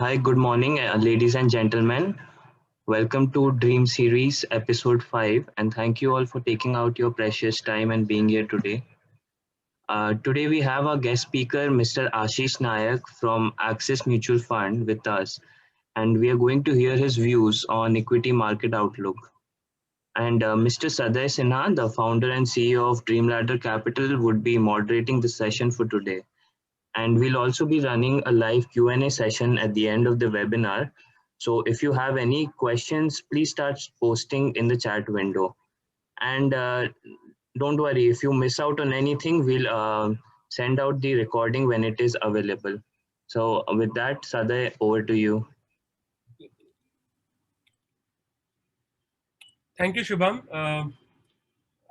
Hi, good morning, ladies and gentlemen. Welcome to Dream Series episode 5, and thank you all for taking out your precious time and being here today. Today, we have our guest speaker, Mr. Ashish Nayak from Axis Mutual Fund, with us, and we are going to hear his views on equity market outlook. And Mr. Saday Sinha, the founder and CEO of Dreamladder Capital, would be moderating the session for today. And we'll also be running a live Q&A session at the end of the webinar. So if you have any questions, please start posting in the chat window. And don't worry, if you miss out on anything, we'll send out the recording when it is available. So with that, Saday, over to you. Thank you, Shubham.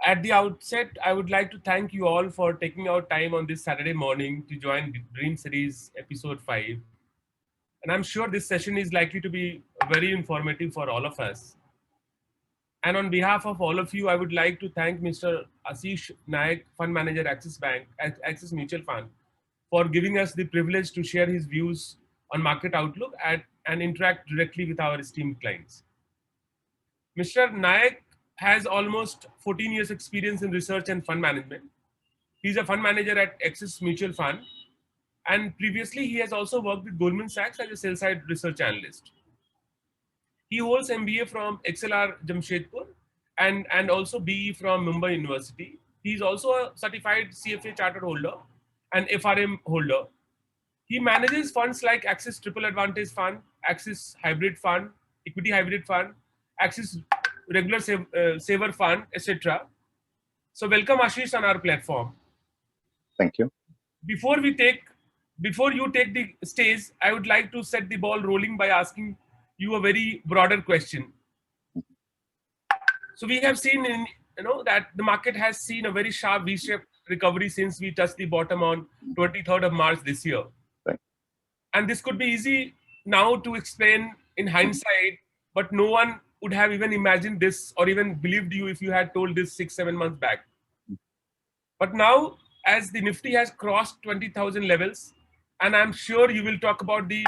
At the outset, I would like to thank you all for taking out time on this Saturday morning to join Dream Series episode 5. And I'm sure this session is likely to be very informative for all of us. And on behalf of all of you, I would like to thank Mr. Ashish Nayak, Fund Manager, Axis Bank, Axis Mutual Fund, for giving us the privilege to share his views on market outlook and interact directly with our esteemed clients. Mr. Nayak has almost 14 years experience in research and fund management. He's a fund manager at Axis Mutual Fund, and previously he has also worked with Goldman Sachs as a sell-side research analyst. He holds MBA from XLR Jamshedpur and also BE from Mumbai University. He's also a certified CFA chartered holder and FRM holder. He manages funds like Axis Triple Advantage Fund, Axis Hybrid Fund, Equity Hybrid Fund, Axis Regular Saver Fund, etc. So welcome Ashish on our platform. Thank you. Before we take, before you take the stage, I would like to set the ball rolling by asking you a very broader question. So we have seen in that the market has seen a very sharp V-shaped recovery since we touched the bottom on 23rd of March this year. Right. And this could be easy now to explain in hindsight, but no one would have even imagined this or even believed you if you had told this 6-7 months back. But now, as the Nifty has crossed 20,000 levels, and I'm sure you will talk about the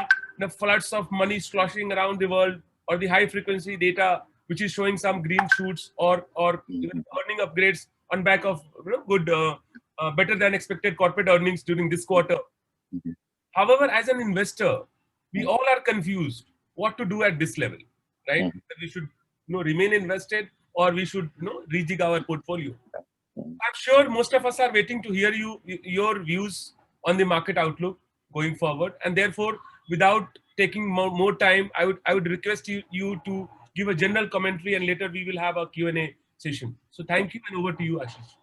floods of money sloshing around the world or the high frequency data which is showing some green shoots or even earning upgrades on back of good better than expected corporate earnings during this quarter. However, as an investor, we all are confused what to do at this level, right? That we should remain invested or we should rejig our portfolio. I'm sure most of us are waiting to hear your views on the market outlook going forward, and therefore, without taking more time, I would request you to give a general commentary, and later we will have a Q&A session. So, thank you, and over to you, Ashish.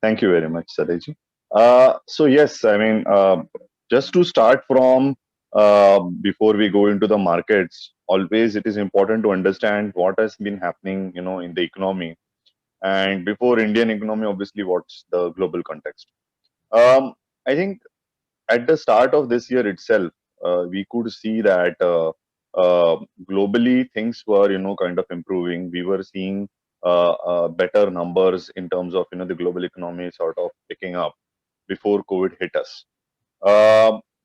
Thank you very much, Sadeji. So yes, I mean, just to start from before we go into the markets, always it is important to understand what has been happening, in the economy, and before Indian economy, obviously, what's the global context. I think at the start of this year itself, we could see that globally things were, kind of improving. We were seeing better numbers in terms of, the global economy sort of picking up before COVID hit us.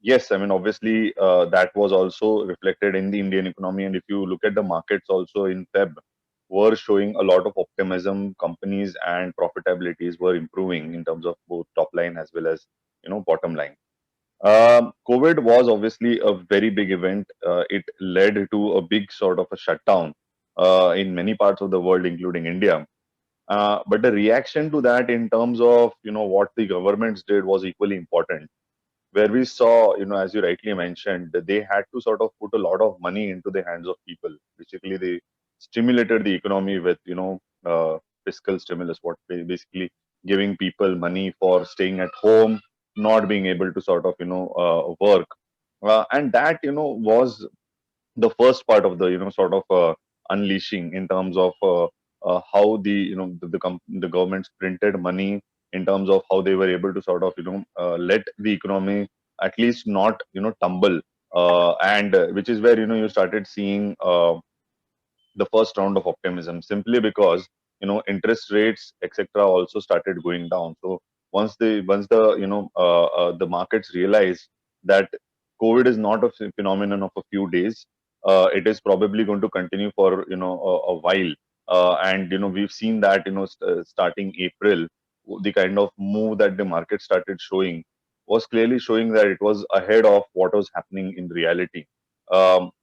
Yes, I mean, obviously, that was also reflected in the Indian economy. And if you look at the markets also in Feb, were showing a lot of optimism. Companies and profitabilities were improving in terms of both top line as well as, bottom line. COVID was obviously a very big event. It led to a big sort of a shutdown in many parts of the world, including India. But the reaction to that in terms of, what the governments did was equally important, where we saw, as you rightly mentioned, that they had to sort of put a lot of money into the hands of people. Basically, they stimulated the economy with, fiscal stimulus, what basically giving people money for staying at home, not being able to sort of, work. And that, was the first part of the, sort of unleashing in terms of how the, the governments printed money in terms of how they were able to sort of, let the economy at least not, tumble. And which is where, you started seeing the first round of optimism, simply because, interest rates, etc., also started going down. So once the, the markets realized that COVID is not a phenomenon of a few days. It is probably going to continue for a while. And we've seen that starting April, the kind of move that the market started showing was clearly showing that it was ahead of what was happening in reality.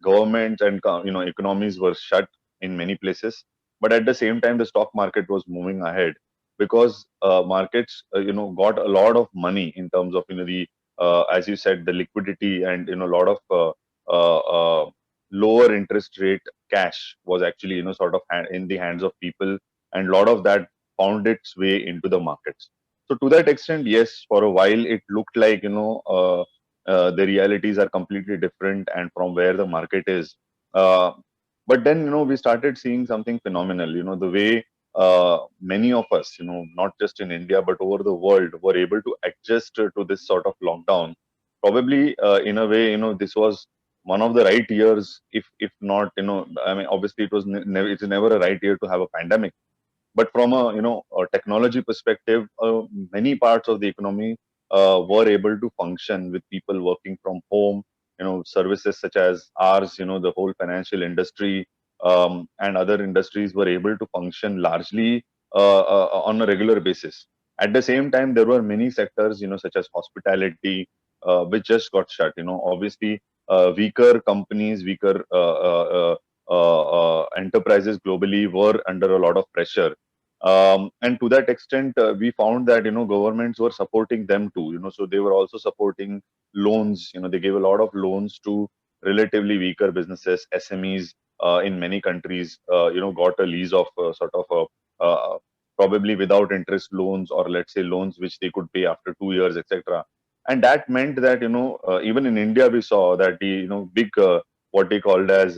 Governments and economies were shut in many places, but at the same time the stock market was moving ahead because markets got a lot of money in terms of the as you said, the liquidity, and a lot of uh, uh, lower interest rate cash was actually sort of in the hands of people, and a lot of that found its way into the markets. So to that extent, yes, for a while it looked like the realities are completely different and from where the market is. Uh, but then we started seeing something phenomenal. The way many of us, not just in India but over the world, were able to adjust to this sort of lockdown. Probably in a way, this was one of the right years. If not, I mean, obviously it was never, it's never a right year to have a pandemic. But from a technology perspective, many parts of the economy were able to function with people working from home. Services such as ours, the whole financial industry, and other industries were able to function largely on a regular basis. At the same time, there were many sectors, such as hospitality, which just got shut. Obviously, weaker companies, weaker enterprises globally were under a lot of pressure. And to that extent, we found that governments were supporting them too. So they were also supporting loans. They gave a lot of loans to relatively weaker businesses, SMEs. In many countries, got a lease of sort of probably without interest loans, or let's say loans which they could pay after 2 years, etc. And that meant that even in India we saw that the big what they called as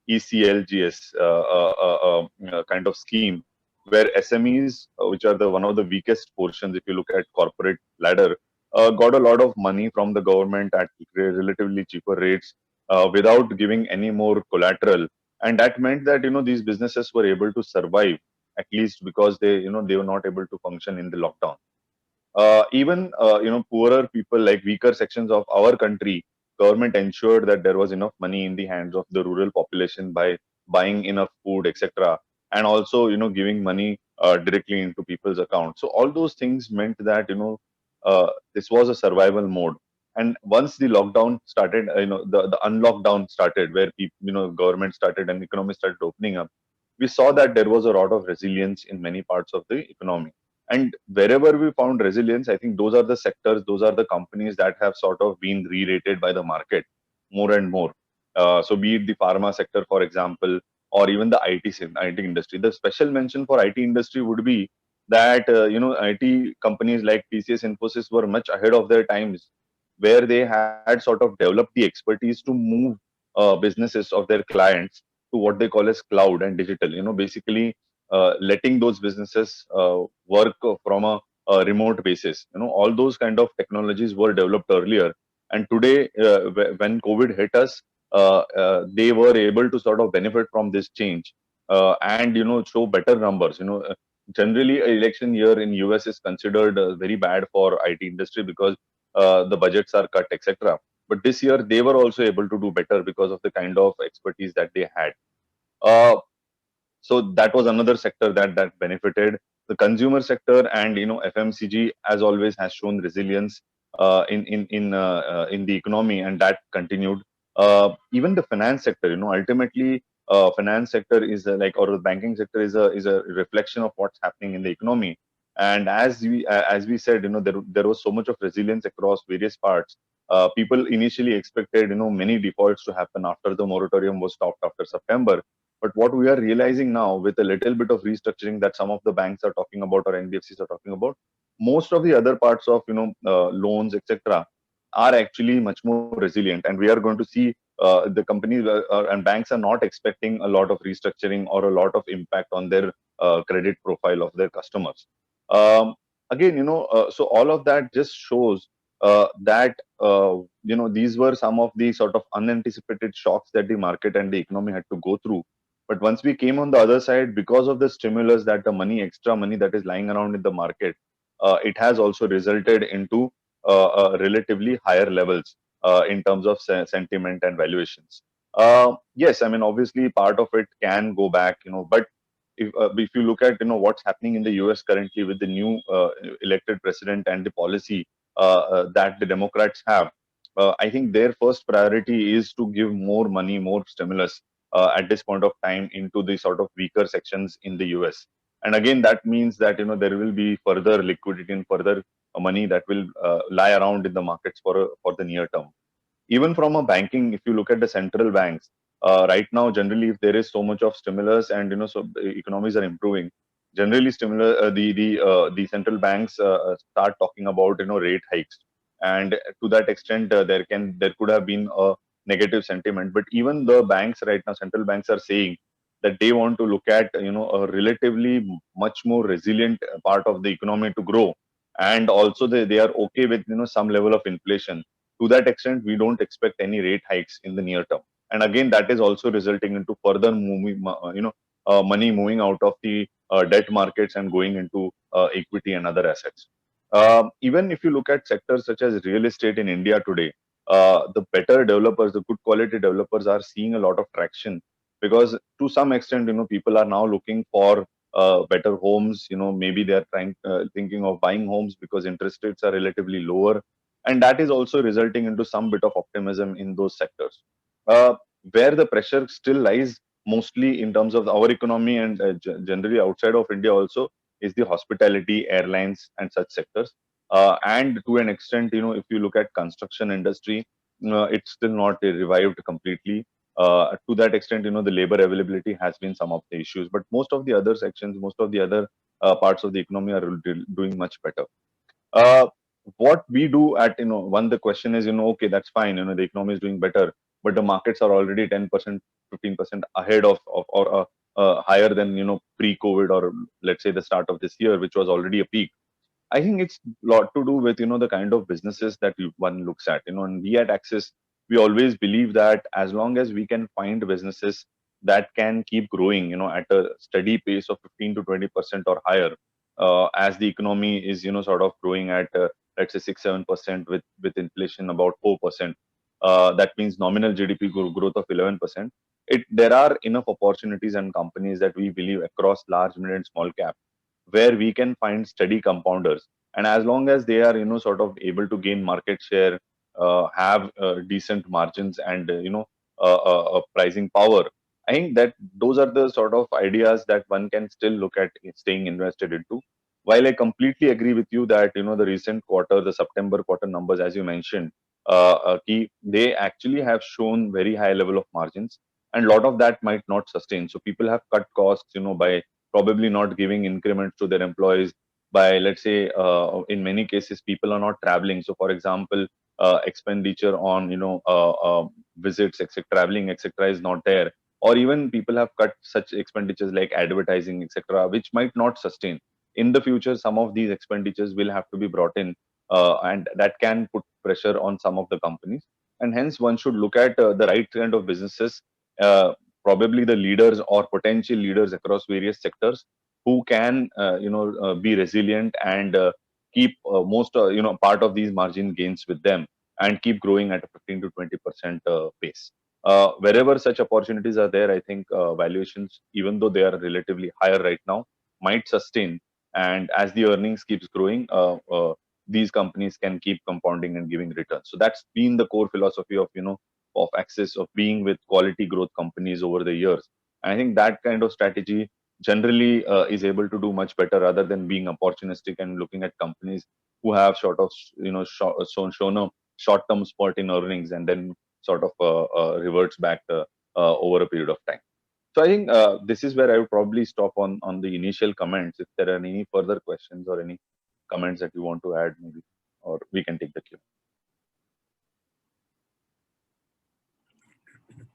ECLGS kind of scheme, where SMEs, which are the one of the weakest portions, if you look at corporate ladder, got a lot of money from the government at relatively cheaper rates without giving any more collateral, and that meant that these businesses were able to survive, at least because they were not able to function in the lockdown. Even poorer people, like weaker sections of our country, government ensured that there was enough money in the hands of the rural population by buying enough food, etc., and also giving money directly into people's accounts. So all those things meant that this was a survival mode. And once the lockdown started, the unlockdown started, where people, government started and economy started opening up, we saw that there was a lot of resilience in many parts of the economy. And wherever we found resilience, I think those are the sectors, those are the companies that have sort of been re-rated by the market more and more. So be it the pharma sector, for example, or even the IT industry. The special mention for IT industry would be that IT companies like TCS, Infosys were much ahead of their times, where they had sort of developed the expertise to move businesses of their clients to what they call as cloud and digital. Basically letting those businesses work from a remote basis. All those kind of technologies were developed earlier, and today when COVID hit us, they were able to sort of benefit from this change, and show better numbers. Generally, an election year in US is considered very bad for IT industry because the budgets are cut, etc. But this year they were also able to do better because of the kind of expertise that they had. Uh, so that was another sector that benefited. The consumer sector and FMCG, as always, has shown resilience in the economy, and that continued. Even the finance sector, ultimately, finance sector is or the banking sector is a reflection of what's happening in the economy. And as we said, there was so much of resilience across various parts. People initially expected many defaults to happen after the moratorium was stopped after September. But what we are realizing now, with a little bit of restructuring that some of the banks are talking about or NBFCs are talking about, most of the other parts of loans, etc., are actually much more resilient. And we are going to see the companies and banks are not expecting a lot of restructuring or a lot of impact on their credit profile of their customers. Again, so all of that just shows that these were some of the sort of unanticipated shocks that the market and the economy had to go through. But once we came on the other side, because of the stimulus, that the extra money that is lying around in the market, it has also resulted into relatively higher levels. in terms of sentiment and valuations. Yes, I mean, obviously part of it can go back, but if you look at what's happening in the US currently with the new elected president and the policy that the Democrats have, I think their first priority is to give more money, more stimulus at this point of time into the sort of weaker sections in the US. And again, that means that there will be further liquidity and further money that will lie around in the markets for the near term. Even from a banking, if you look at the central banks right now, generally, if there is so much of stimulus and so economies are improving, generally stimulus the central banks start talking about rate hikes, and to that extent there could have been a negative sentiment. But even the banks right now, central banks are saying that they want to look at a relatively much more resilient part of the economy to grow, and also they are okay with some level of inflation. To that extent, we don't expect any rate hikes in the near term. And again, that is also resulting into further money moving out of the debt markets and going into equity and other assets. Even if you look at sectors such as real estate in India today, the better developers, the good quality developers are seeing a lot of traction, because to some extent, people are now looking for better homes. Maybe they are thinking of buying homes because interest rates are relatively lower, and that is also resulting into some bit of optimism in those sectors. Uh, where the pressure still lies mostly in terms of our economy and generally outside of India also is the hospitality, airlines, and such sectors. And to an extent, if you look at construction industry, it's still not revived completely. To that extent, the labor availability has been some of the issues, but most of the other sections, most of the other parts of the economy are doing much better. uh, what we do at one, the question is, okay, that's fine, the economy is doing better, but the markets are already 10%, 15% ahead of or higher than pre-COVID, or let's say the start of this year, which was already a peak. I think it's a lot to do with the kind of businesses that one looks at. And we at Axis, we always believe that as long as we can find businesses that can keep growing, at a steady pace of 15 to 20% or higher, as the economy is sort of growing at let's say 6-7% with inflation about 4%. That means nominal GDP growth of 11%. There are enough opportunities and companies that we believe across large, mid, and small cap, where we can find steady compounders. And as long as they are sort of able to gain market share, have decent margins, and pricing power, I think that those are the sort of ideas that one can still look at staying invested into. While I completely agree with you that the recent quarter, the September quarter numbers, as you mentioned, they actually have shown very high level of margins, and a lot of that might not sustain. So people have cut costs, by probably not giving increments to their employees. By, let's say, in many cases, people are not traveling. So, for example, expenditure on visits, etc., traveling, etc., is not there. Or even people have cut such expenditures like advertising, etc., which might not sustain. In the future, some of these expenditures will have to be brought in, and that can put pressure on some of the companies. And hence, one should look at the right kind of businesses, uh, probably the leaders or potential leaders across various sectors, who can be resilient and keep most part of these margin gains with them, and keep growing at a 15 to 20% pace. Wherever such opportunities are there, I think valuations, even though they are relatively higher right now, might sustain. And as the earnings keeps growing, these companies can keep compounding and giving returns. So that's been the core philosophy of Axis, of being with quality growth companies over the years. And I think that kind of strategy generally is able to do much better, rather than being opportunistic and looking at companies who have sort of shown a short-term spurt in earnings, and then sort of reverts back over a period of time. So I think this is where I would probably stop on the initial comments. If there are any further questions or any comments that you want to add, maybe, or we can take the cue.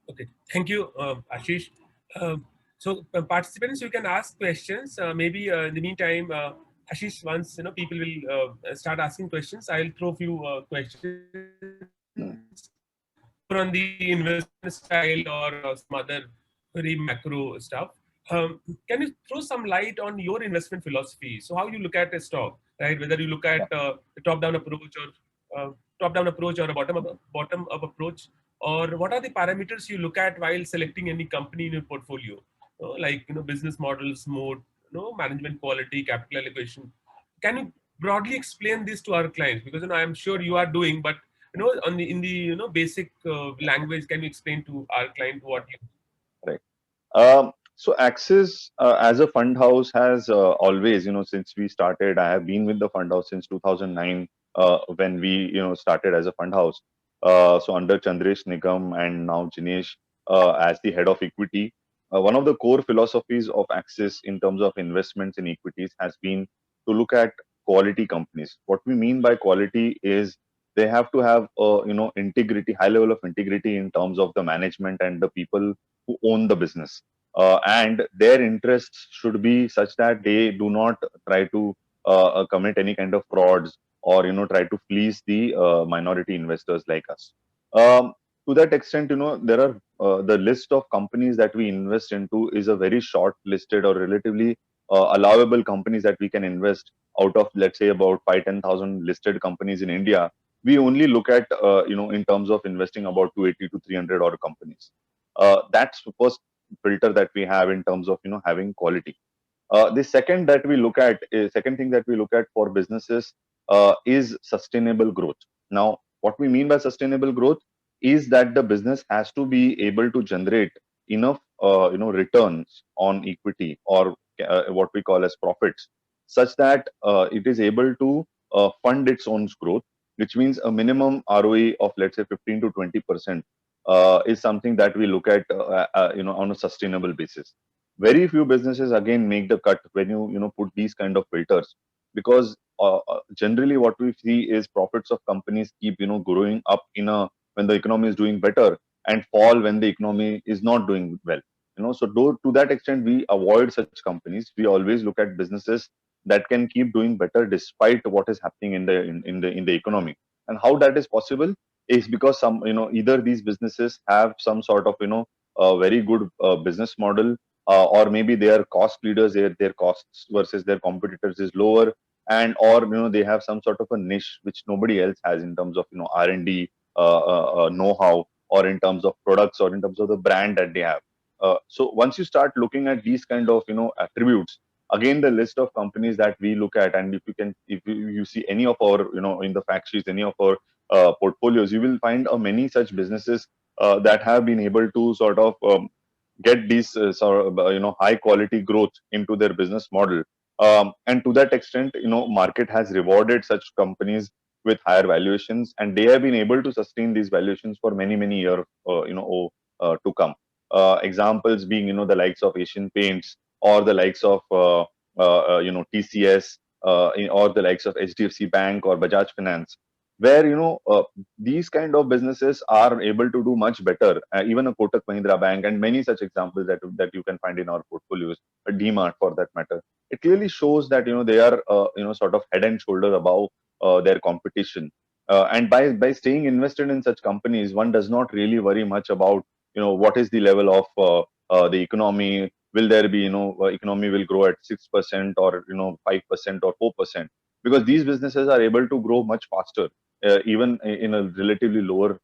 Okay, thank you, Ashish. Participants, you can ask questions. Maybe in the meantime, Ashish, once people will start asking questions, I'll throw a few questions more on the investment style or some other very macro stuff. Can you throw some light on your investment philosophy? So how you look at a stock, right? Whether you look at the top-down approach or top-down approach or a bottom-up approach? Or what are the parameters you look at while selecting any company in your portfolio? Like business models, mode, management quality, capital allocation. Can you broadly explain this to our clients? Because I'm sure you are doing, but on the in the basic language, can you explain to our client what you? Right. So Axis as a fund house has always, since we started, I have been with the fund house since 2009 when we, started as a fund house. So under Chandresh Nigam and now Jinesh as the head of equity, one of the core philosophies of Axis in terms of investments in equities has been to look at quality companies. What we mean by quality is they have to have, integrity, high level of integrity in terms of the management and the people who own the business. And their interests should be such that they do not try to commit any kind of frauds or try to fleece the minority investors like us. Um, to that extent, there are the list of companies that we invest into is a very short listed or relatively allowable companies that we can invest out of, let's say, about 5-10,000 listed companies in India. We only look at in terms of investing about 280 to 300 odd companies. That's the first filter that we have in terms of having quality. The second thing that we look at for businesses is sustainable growth. Now, what we mean by sustainable growth is that the business has to be able to generate enough returns on equity, or what we call as profits, such that it is able to fund its own growth, which means a minimum ROE of, let's say, 15 to 20% is something that we look at on a sustainable basis. Very few businesses again make the cut when you put these kind of filters, because generally what we see is profits of companies keep growing up when the economy is doing better, and fall when the economy is not doing well. So to that extent we avoid such companies. We always look at businesses that can keep doing better despite what is happening in the economy. And how that is possible is because some either these businesses have some sort of a very good business model, or maybe they are cost leaders, their costs versus their competitors is lower, and or they have some sort of a niche which nobody else has in terms of R&D know-how, or in terms of products, or in terms of the brand that they have. So once you start looking at these kind of attributes, again the list of companies that we look at, and if you see any of our in the fact sheets, any of our portfolios, you will find many such businesses that have been able to sort of get these sort of high quality growth into their business model. And to that extent, market has rewarded such companies with higher valuations, and they have been able to sustain these valuations for many years to come. Examples being the likes of Asian Paints, or the likes of TCS, or the likes of HDFC Bank or Bajaj Finance, where these kind of businesses are able to do much better. Even a Kotak Mahindra Bank, and many such examples that you can find in our portfolios, a DMart for that matter. It clearly shows that they are sort of head and shoulder above their competition. And by staying invested in such companies, one does not really worry much about what is the level of the economy. Will there be economy will grow at 6% or 5% or 4%, because these businesses are able to grow much faster, even in a relatively lower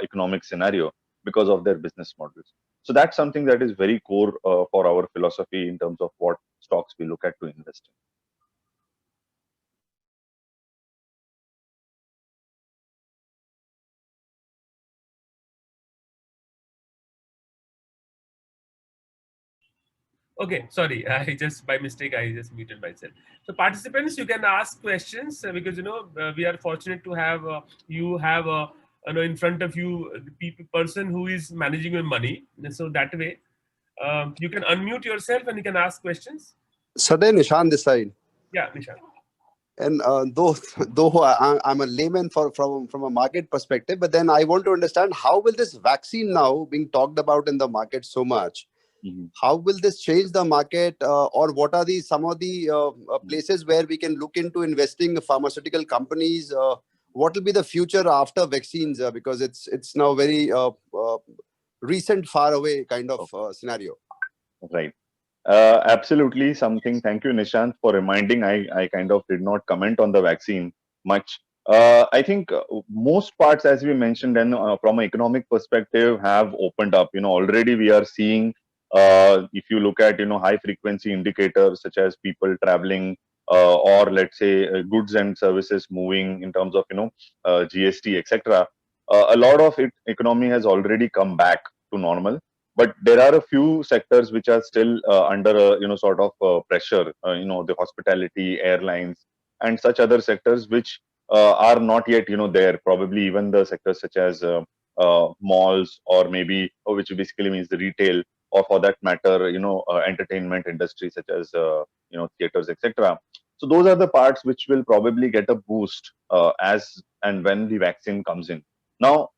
economic scenario, because of their business models. So that's something that is very core for our philosophy in terms of what stocks we look at to invest in. Okay, sorry, I just by mistake I just muted myself. So participants, you can ask questions because we are fortunate to have you have in front of you the person who is managing your money. And so that way, you can unmute yourself and you can ask questions. Saday Nishan this side. Yeah, Nishan. And though I'm a layman from a market perspective, but then I want to understand, how will this vaccine now being talked about in the market so much? Mm-hmm. How will this change the market, or what are some of the places where we can look into investing in pharmaceutical companies? What will be the future after vaccines? Because it's now very recent, far away kind of scenario. Right. Absolutely something. Thank you, Nishant, for reminding. I kind of did not comment on the vaccine much. I think most parts, as we mentioned, and from an economic perspective, have opened up. Already we are seeing, if you look at, high frequency indicators such as people traveling, or let's say goods and services moving in terms of, GST, etc. A lot of economy has already come back to normal. But there are a few sectors which are still under, sort of pressure. The hospitality, airlines, and such other sectors which are not yet there. Probably even the sectors such as malls, or maybe, or which basically means the retail, or for that matter entertainment industry such as theaters, etc. So those are the parts which will probably get a boost as and when the vaccine comes in. Now,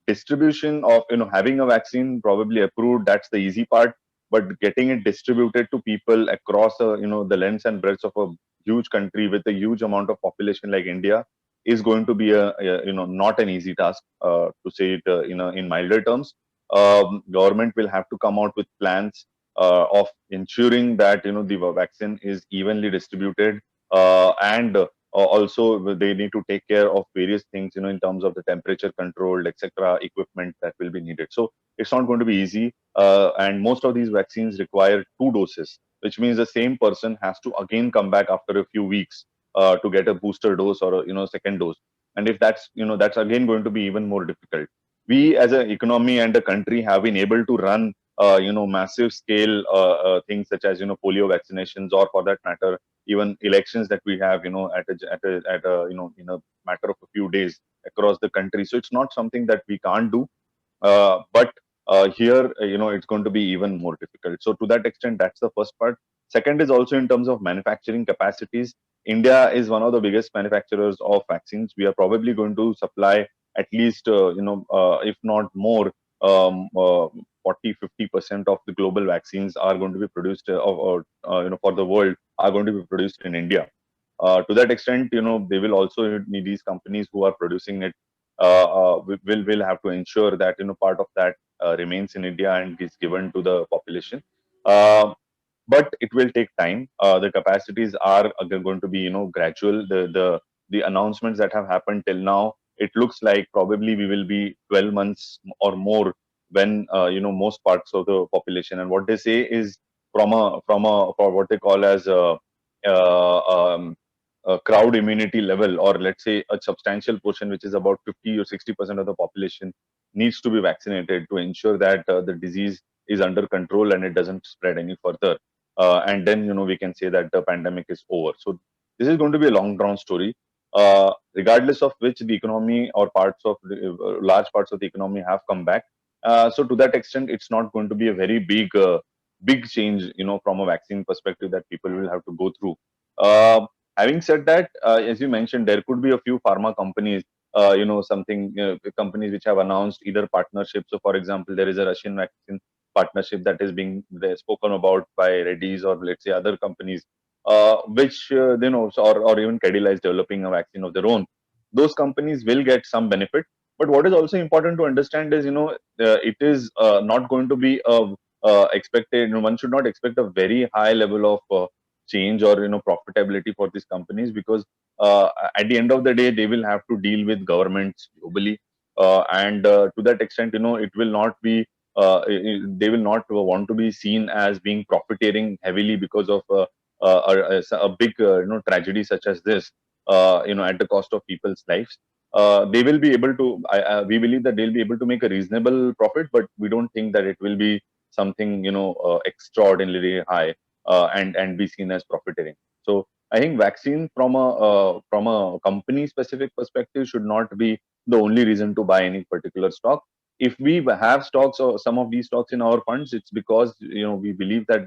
distribution of, having a vaccine probably approved, that's the easy part. But getting it distributed to people across the length and breadth of a huge country with a huge amount of population like India is going to be not an easy task, to say it in milder terms. Government will have to come out with plans of ensuring that the vaccine is evenly distributed, and also they need to take care of various things in terms of the temperature controlled, etc., equipment that will be needed. So it's not going to be easy, and most of these vaccines require 2 doses, which means the same person has to again come back after a few weeks to get a booster dose or a second dose. And if that's again going to be even more difficult. We as an economy and a country have been able to run massive scale things such as polio vaccinations, or for that matter even elections that we have at a in a matter of a few days across the country. So it's not something that we can't do, but here it's going to be even more difficult. So to that extent, that's the first part. Second is also in terms of manufacturing capacities. India is one of the biggest manufacturers of vaccines. We are probably going to supply at least if not more, 40-50% of the global vaccines are going to be produced for the world are going to be produced in India. To that extent, they will also need, these companies who are producing it will have to ensure that part of that remains in India and is given to the population. But it will take time. The capacities are going to be gradual. The announcements that have happened till now, it looks like probably we will be 12 months or more when most parts of the population, and what they say is for what they call as uh, um, a crowd immunity level, or let's say a substantial portion, which is about 50 or 60% of the population, needs to be vaccinated to ensure that the disease is under control and it doesn't spread any further. And then we can say that the pandemic is over. So this is going to be a long drawn story. Regardless of which, the economy or parts of large parts of the economy have come back. So to that extent, it's not going to be a very big change, from a vaccine perspective that people will have to go through. Having said that, as you mentioned, there could be a few pharma companies, companies which have announced either partnerships. So, for example, there is a Russian vaccine partnership that is being spoken about by Reddy's, or let's say other companies, which or even Cadila is developing a vaccine of their own. Those companies will get some benefit. But what is also important to understand is, it is not going to be expected. One should not expect a very high level of change or profitability for these companies, because at the end of the day they will have to deal with governments globally, and to that extent it will not be they will not want to be seen as being profiteering heavily because of a big tragedy such as this, at the cost of people's lives. They will be able to we believe that they'll be able to make a reasonable profit, but we don't think that it will be something extraordinarily high, and be seen as profiteering. So I think vaccine from a company specific perspective should not be the only reason to buy any particular stock. If we have stocks or some of these stocks in our funds, it's because we believe that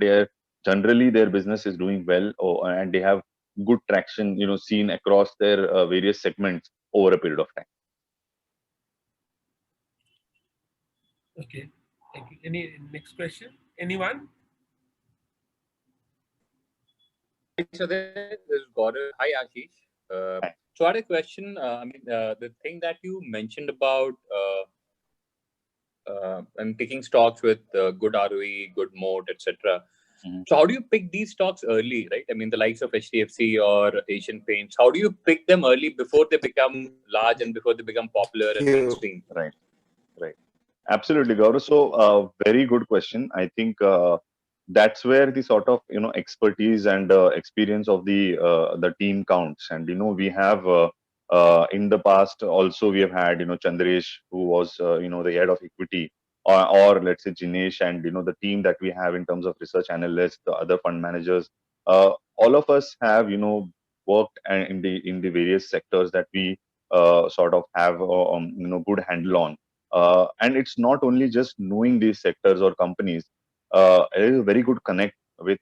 generally their business is doing well, and they have good traction seen across their various segments over a period of time. Okay, thank you. Any next question? Anyone? So this is Gaurav. Hi, Ashish. So I had a question. The thing that you mentioned about and picking stocks with good ROE, good moat, etc. So how do you pick these stocks early, right? I mean, the likes of HDFC or Asian Paints, how do you pick them early before they become large and before they become popular and mainstream? Right. Right. Absolutely, Gaurav. So, very good question. I think that's where the sort of expertise and experience of the team counts. And we have in the past also we have had Chandresh, who was the head of equity, or let's say Jinesh, and the team that we have in terms of research analysts, the other fund managers. All of us have worked in the various sectors that we sort of have good handle on. And it's not only just knowing these sectors or companies. It is a very good connect with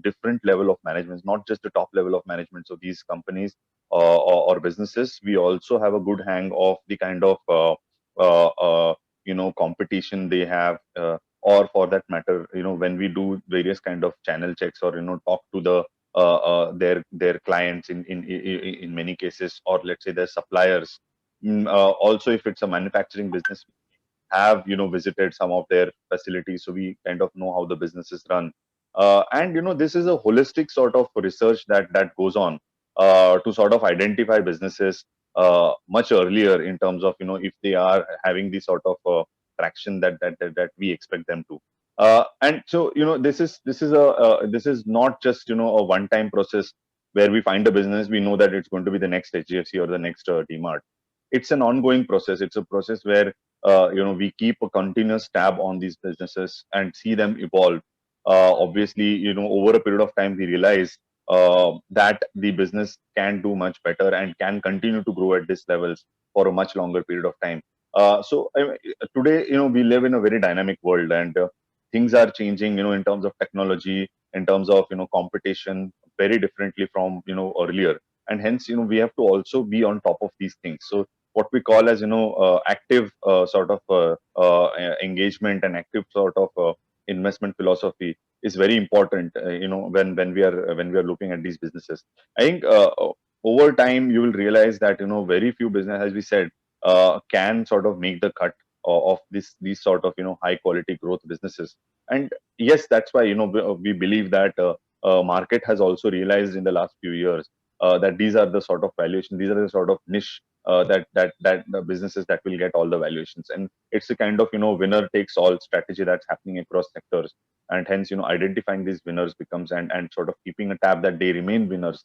different level of management, not just the top level of management. So these companies or businesses, we also have a good hang of the kind of competition they have, or for that matter, when we do various kind of channel checks, or talk to their clients in many cases, or let's say their suppliers. Also, if it's a manufacturing business, have visited some of their facilities, so we kind of know how the business is run. And this is a holistic sort of research that goes on to sort of identify businesses much earlier, in terms of if they are having the sort of traction that we expect them to. And so this is not just a one time process where we find a business, we know that it's going to be the next HDFC or the next DMart. It's an ongoing process. It's a process where we keep a continuous tab on these businesses and see them evolve. Obviously, over a period of time, we realize that the business can do much better and can continue to grow at these levels for a much longer period of time. Today, we live in a very dynamic world, and things are changing, in terms of technology, in terms of competition, very differently from earlier. And hence, we have to also be on top of these things. So what we call as active sort of engagement and active sort of investment philosophy is very important, when we are looking at these businesses. I think over time you will realize that very few business, as we said, can sort of make the cut of these sort of high quality growth businesses. And yes, that's why we believe that market has also realized in the last few years that these are the sort of valuation, these are the sort of niche that the businesses that will get all the valuations. And it's a kind of winner takes all strategy that's happening across sectors. And hence identifying these winners becomes, and sort of keeping a tab that they remain winners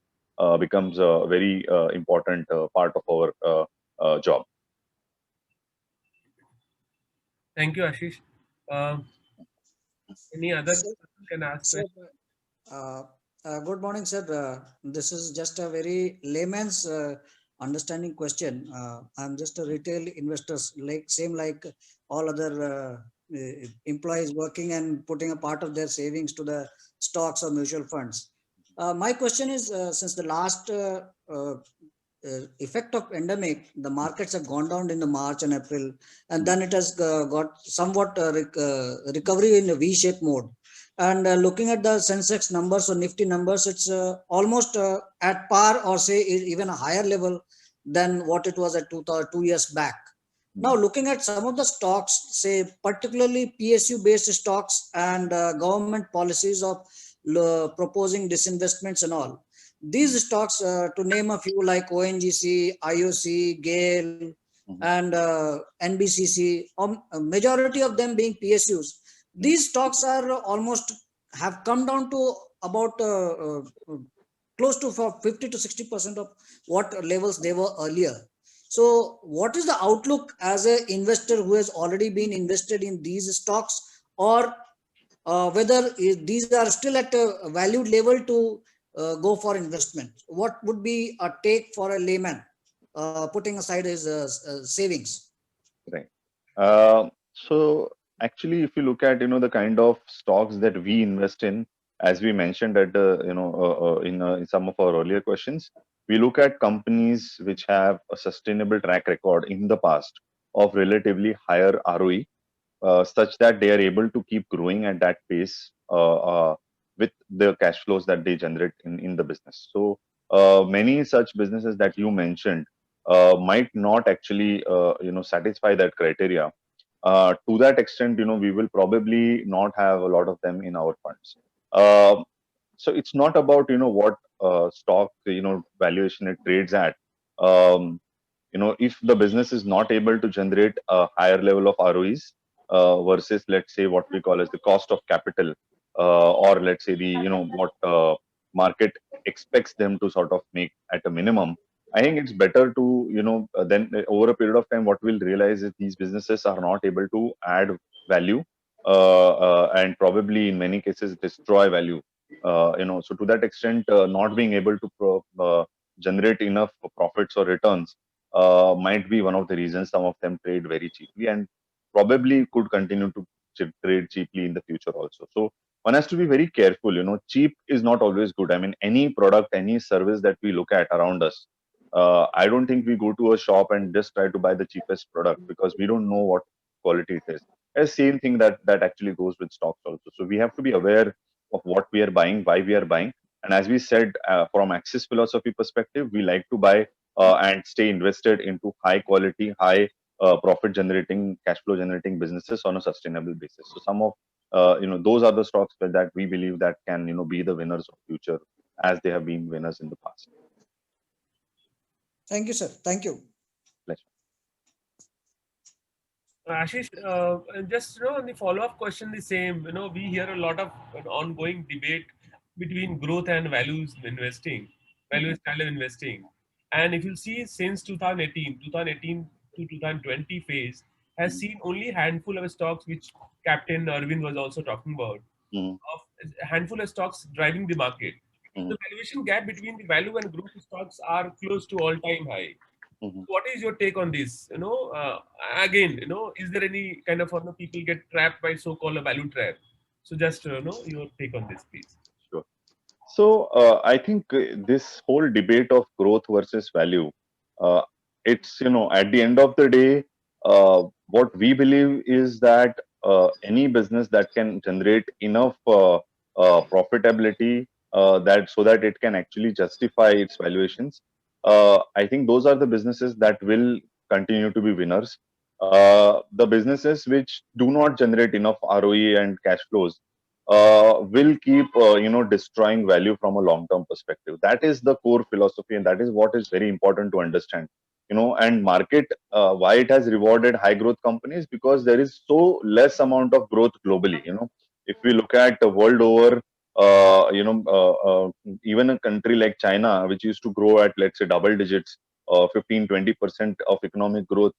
becomes a very important part of our job. Thank you, Ashish. Any other Sir, can ask sir, questions? good morning, sir. This is just a very layman's understanding question. I'm just a retail investor, like all other employees working and putting a part of their savings to the stocks or mutual funds. My question is, since the last effect of pandemic, the markets have gone down in the March and April, and then it has got somewhat recovery in a V-shaped mode. And looking at the Sensex numbers or Nifty numbers, it's almost at par, or say even a higher level than what it was at 2 years back. Now, looking at some of the stocks, say particularly PSU-based stocks and government policies of proposing disinvestments and all, these stocks, to name a few, like ONGC, IOC, GAIL, and NBCC, majority of them being PSUs, these stocks are almost have come down to about close to 50 to 60% of what levels they were earlier. So what is the outlook as an investor who has already been invested in these stocks, or whether these are still at a valued level to go for investment? What would be a take for a layman putting aside his savings? Right. So actually, if you look at the kind of stocks that we invest in, as we mentioned at the in some of our earlier questions, we look at companies which have a sustainable track record in the past of relatively higher ROE, such that they are able to keep growing at that pace with the cash flows that they generate in the business. So many such businesses that you mentioned might not actually satisfy that criteria. To that extent, we will probably not have a lot of them in our funds. Uh, so it's not about what stock valuation it trades at. Um, if the business is not able to generate a higher level of ROEs versus, let's say, what we call as the cost of capital, or let's say the what market expects them to sort of make at a minimum, I think it's better to then over a period of time, what we'll realize is these businesses are not able to add value, and probably in many cases destroy value. So to that extent, not being able to generate enough profits or returns might be one of the reasons some of them trade very cheaply, and probably could continue to trade cheaply in the future also. So one has to be very careful. Cheap is not always good. I mean, any product, any service that we look at around us, I don't think we go to a shop and just try to buy the cheapest product, because we don't know what quality it is. The same thing that actually goes with stocks also. So we have to be aware of what we are buying, why we are buying. And as we said, from Axis philosophy perspective, we like to buy and stay invested into high quality, high profit generating, cash flow generating businesses on a sustainable basis. So some of those are the stocks that we believe that can be the winners of future, as they have been winners in the past. Thank you, sir. Thank you. Pleasure. Ashish, just on the follow-up question, the same. We hear a lot of ongoing debate between growth and value style of investing. And if you see since 2018 to 2020 phase has seen only a handful of stocks, which Captain Arvind was also talking about, Mhm. of a handful of stocks driving the market. Mhm. The valuation gap between the value and growth stocks are close to all-time high. Mhm. What is your take on this? Again, is there any kind of people get trapped by so-called a value trap? So just your take on this, please. Sure. So I think this whole debate of growth versus value, uh, it's at the end of the day, what we believe is that any business that can generate enough profitability, that so that it can actually justify its valuations, I think those are the businesses that will continue to be winners. The businesses which do not generate enough ROE and cash flows will keep destroying value from a long term perspective. That is the core philosophy, and that is what is very important to understand. And market, why it has rewarded high growth companies, because there is so less amount of growth globally. If we look at the world over, even a country like China, which used to grow at, let's say, double digits, 15-20% of economic growth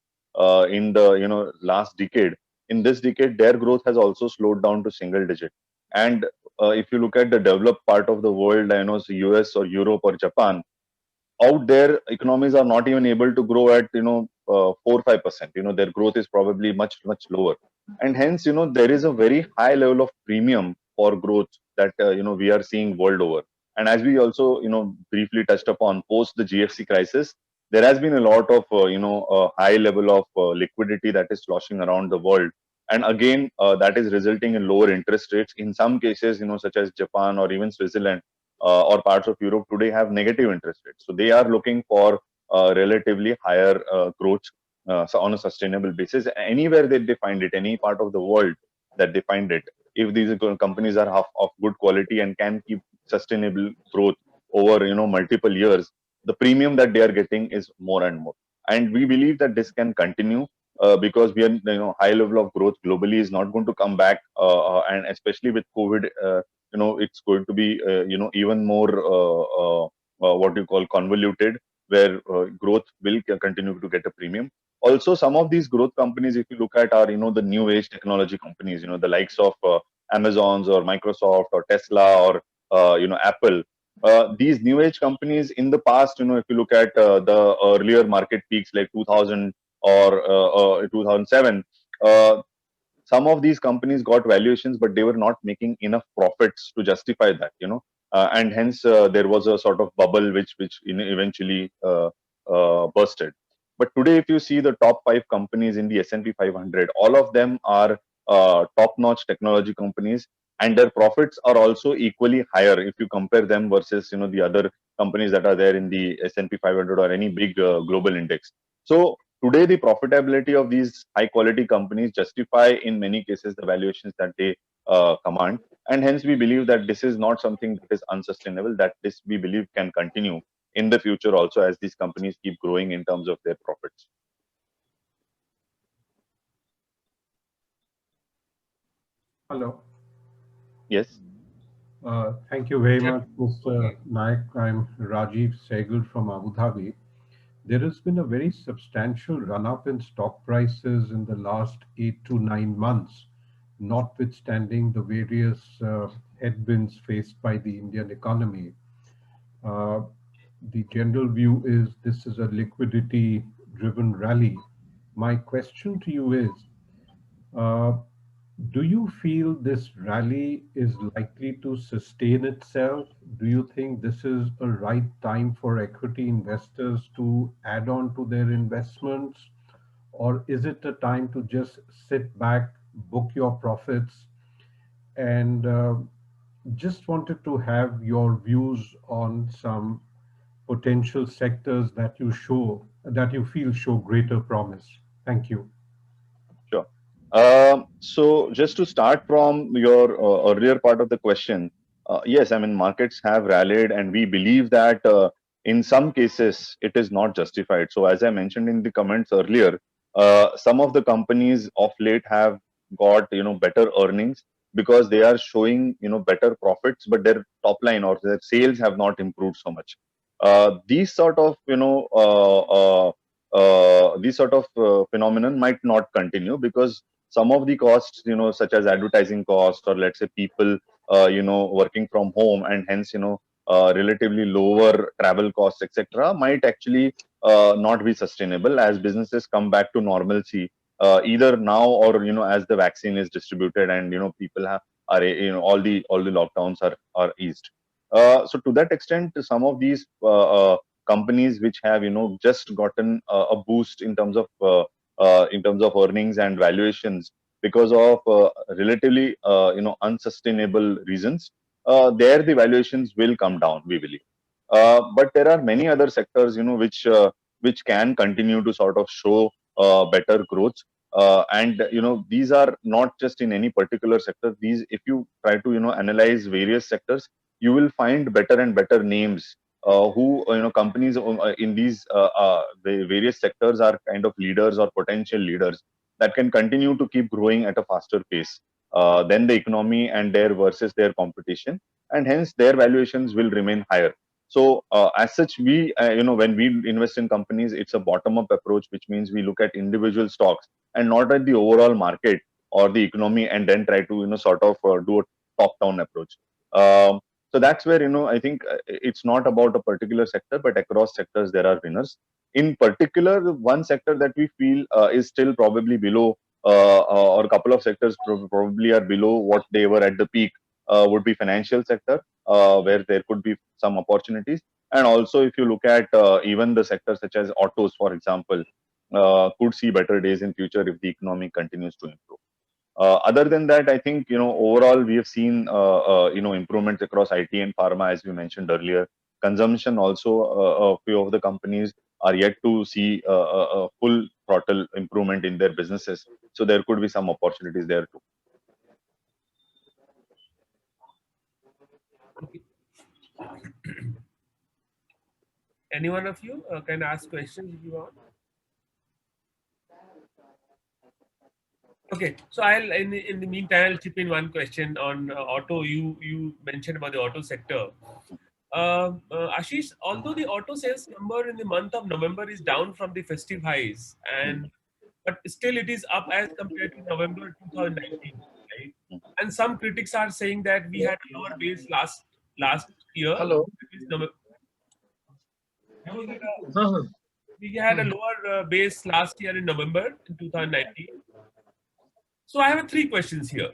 in the last decade. In this decade, their growth has also slowed down to single digit. And if you look at the developed part of the world, so US or Europe or Japan, out there economies are not even able to grow at 4-5%. Their growth is probably much lower, and hence there is a very high level of premium for growth that we are seeing world over. And as we also briefly touched upon, post the GFC crisis, there has been a lot of a high level of liquidity that is sloshing around the world. And again, that is resulting in lower interest rates in some cases, such as Japan or even Switzerland, or parts of Europe today have negative interest rates. So they are looking for relatively higher growth, so on a sustainable basis. Anywhere that they find it, any part of the world that they find it, if these companies are of good quality and can keep sustainable growth over multiple years, the premium that they are getting is more and more. And we believe that this can continue. Because we are, high level of growth globally is not going to come back, and especially with COVID, it's going to be even more what you call convoluted, where growth will continue to get a premium. Also, some of these growth companies, if you look at, are the new age technology companies, the likes of Amazons or Microsoft or Tesla or Apple. These new age companies in the past, if you look at the earlier market peaks like 2000 or 2007, some of these companies got valuations, but they were not making enough profits to justify that, and hence there was a sort of bubble which eventually bursted. But today, if you see the top 5 companies in the S&P 500, all of them are top-notch technology companies, and their profits are also equally higher if you compare them versus the other companies that are there in the S&P 500 or any big global index. So today, the profitability of these high quality companies justify in many cases the valuations that they command. and hence we believe that this is not something that is unsustainable, that this we believe can continue in the future also as these companies keep growing in terms of their profits. Hello. Yes. Thank you very Yeah. much, Mr. Naik. I'm Rajiv Sehgal from Abu Dhabi. There has been a very substantial run-up in stock prices in the last 8 to 9 months, notwithstanding the various headwinds faced by the Indian economy. Uh, the general view is this is a liquidity-driven rally. My question to you is, uh, do you feel this rally is likely to sustain itself? Do you think this is a right time for equity investors to add on to their investments? Or is it a time to just sit back, book your profits, and just wanted to have your views on some potential sectors that you feel show greater promise? Thank you. Sure. So just to start from your earlier part of the question, yes, I mean, markets have rallied, and we believe that in some cases it is not justified. So as I mentioned in the comments earlier, some of the companies of late have got, better earnings because they are showing, better profits, but their top line or their sales have not improved so much. These sort of, these sort of phenomenon might not continue because some of the costs, such as advertising costs or let's say people, working from home, and hence, relatively lower travel costs, etc., might actually not be sustainable as businesses come back to normalcy, either now or as the vaccine is distributed and people are all the lockdowns are eased. So to that extent, some of these companies which have just gotten a boost in terms of earnings and valuations because of relatively unsustainable reasons, there the valuations will come down, we believe. But there are many other sectors which can continue to sort of show better growth, and these are not just in any particular sector. These, if you try to analyze various sectors, you will find better and better names who companies in these the various sectors are kind of leaders or potential leaders that can continue to keep growing at a faster pace than the economy and their versus their competition, and hence their valuations will remain higher. So as such, we when we invest in companies, it's a bottom up approach, which means we look at individual stocks and not at the overall market or the economy, and then try to sort of do a top down approach. So that's where I think it's not about a particular sector, but across sectors there are winners. In particular, one sector that we feel is still probably below, or a couple of sectors probably are below what they were at the peak, would be financial sector, where there could be some opportunities. And also, if you look at even the sectors such as autos, for example, could see better days in future if the economy continues to improve. Other than that, I think overall we have seen improvements across IT and pharma, as we mentioned earlier. Consumption also, a few of the companies are yet to see a full throttle improvement in their businesses, so there could be some opportunities there too. Okay. Any one of you can ask questions if you want. Okay, so I'll in the meantime I'll chip in one question on auto. You mentioned about the auto sector. Ashish, although the auto sales number in the month of November is down from the festive highs, but still it is up as compared to November 2019, right? And some critics are saying that we had a lower base last year. Hello. We had a lower base last year in November in 2019. So I have three questions here.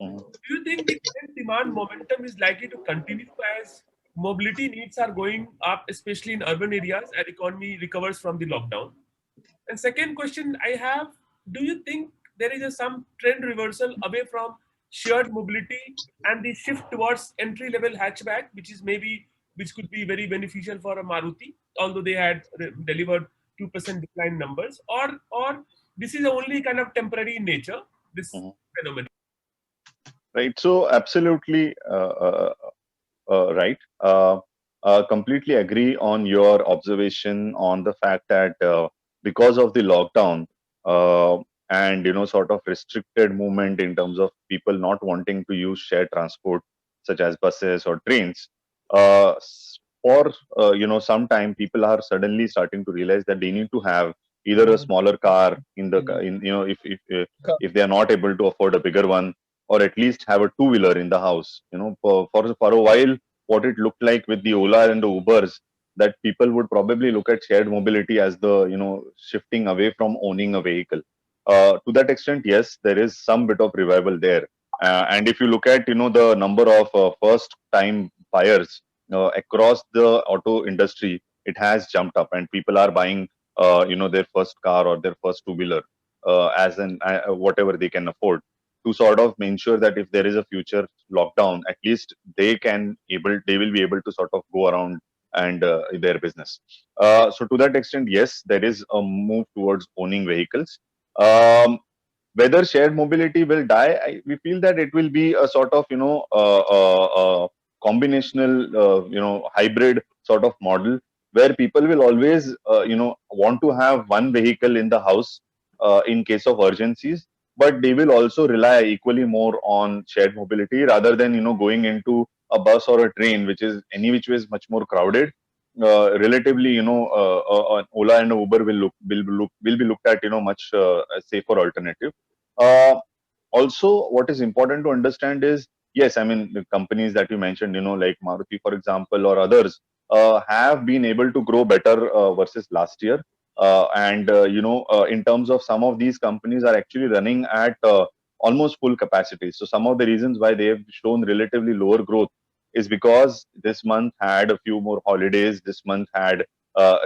Do you think the current demand momentum is likely to continue as mobility needs are going up, especially in urban areas, and economy recovers from the lockdown? And second question I have, do you think there is some trend reversal away from shared mobility and the shift towards entry-level hatchback, which could be very beneficial for a Maruti, although they had delivered 2% decline numbers, or this is only kind of temporary in nature, this phenomenon? Right. So absolutely right. Completely agree on your observation on the fact that because of the lockdown uh, and sort of restricted movement in terms of people not wanting to use shared transport such as buses or trains, for some time people are suddenly starting to realize that they need to have either a smaller car in the in if they are not able to afford a bigger one, or at least have a two-wheeler in the house. For a while, what it looked like with the Ola and the Ubers, that people would probably look at shared mobility as the shifting away from owning a vehicle. To that extent, yes, there is some bit of revival there. And if you look at the number of first-time buyers across the auto industry, it has jumped up, and people are buying their first car or their first two-wheeler as an whatever they can afford, to sort of ensure that if there is a future lockdown, at least they will be able to sort of go around and their business. So to that extent, yes, there is a move towards owning vehicles. Um, Whether shared mobility will die, we feel that it will be a sort of combinational hybrid sort of model, where people will always want to have one vehicle in the house in case of urgencies, but they will also rely equally more on shared mobility rather than going into a bus or a train, which is any which way is much more crowded. Relatively, Ola and Uber will be looked at much a safer alternative. uh, Also, what is important to understand is, yes, I mean, the companies that you mentioned, like Maruti, for example, or others, have been able to grow better versus last year. And in terms of some of these companies are actually running at almost full capacity. So some of the reasons why they have shown relatively lower growth is because this month had a few more holidays. This month had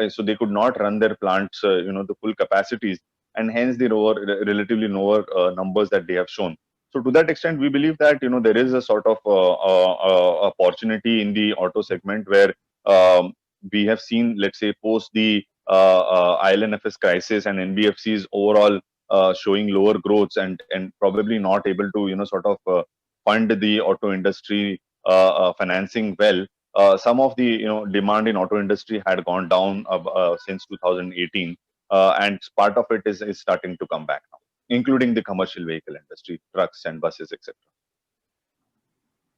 so they could not run their plants, the full capacities, and hence the relatively lower numbers that they have shown. So to that extent, we believe that there is a sort of opportunity in the auto segment where um, we have seen, let's say, post the ILNFS crisis and NBFCs overall showing lower growths, and probably not able to sort of fund the auto industry financing well. Some of the demand in auto industry had gone down since 2018, and part of it is starting to come back now, including the commercial vehicle industry, trucks and buses, etc.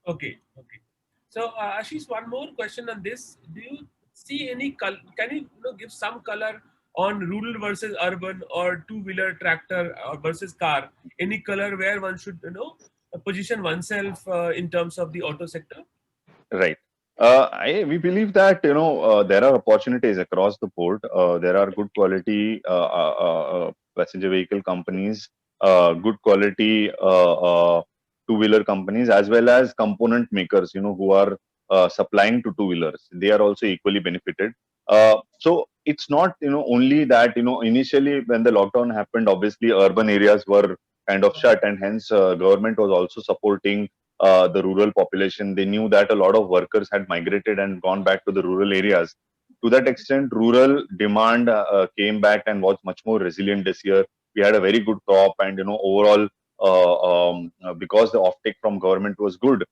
Okay, okay. So, Ashish, one more question on this. Do you see any can you, give some color on rural versus urban, or two-wheeler tractor versus car? Any color where one should, position oneself in terms of the auto sector? Right. We believe that there are opportunities across the board. There are good quality passenger vehicle companies, good quality two-wheeler companies, as well as component makers, who are supplying to two-wheelers. They are also equally benefited. So it's not only that initially when the lockdown happened, obviously urban areas were kind of shut, and hence government was also supporting the rural population. They knew that a lot of workers had migrated and gone back to the rural areas. To that extent, rural demand came back and was much more resilient this year. We had a very good crop, and overall, because the offtake from government was good,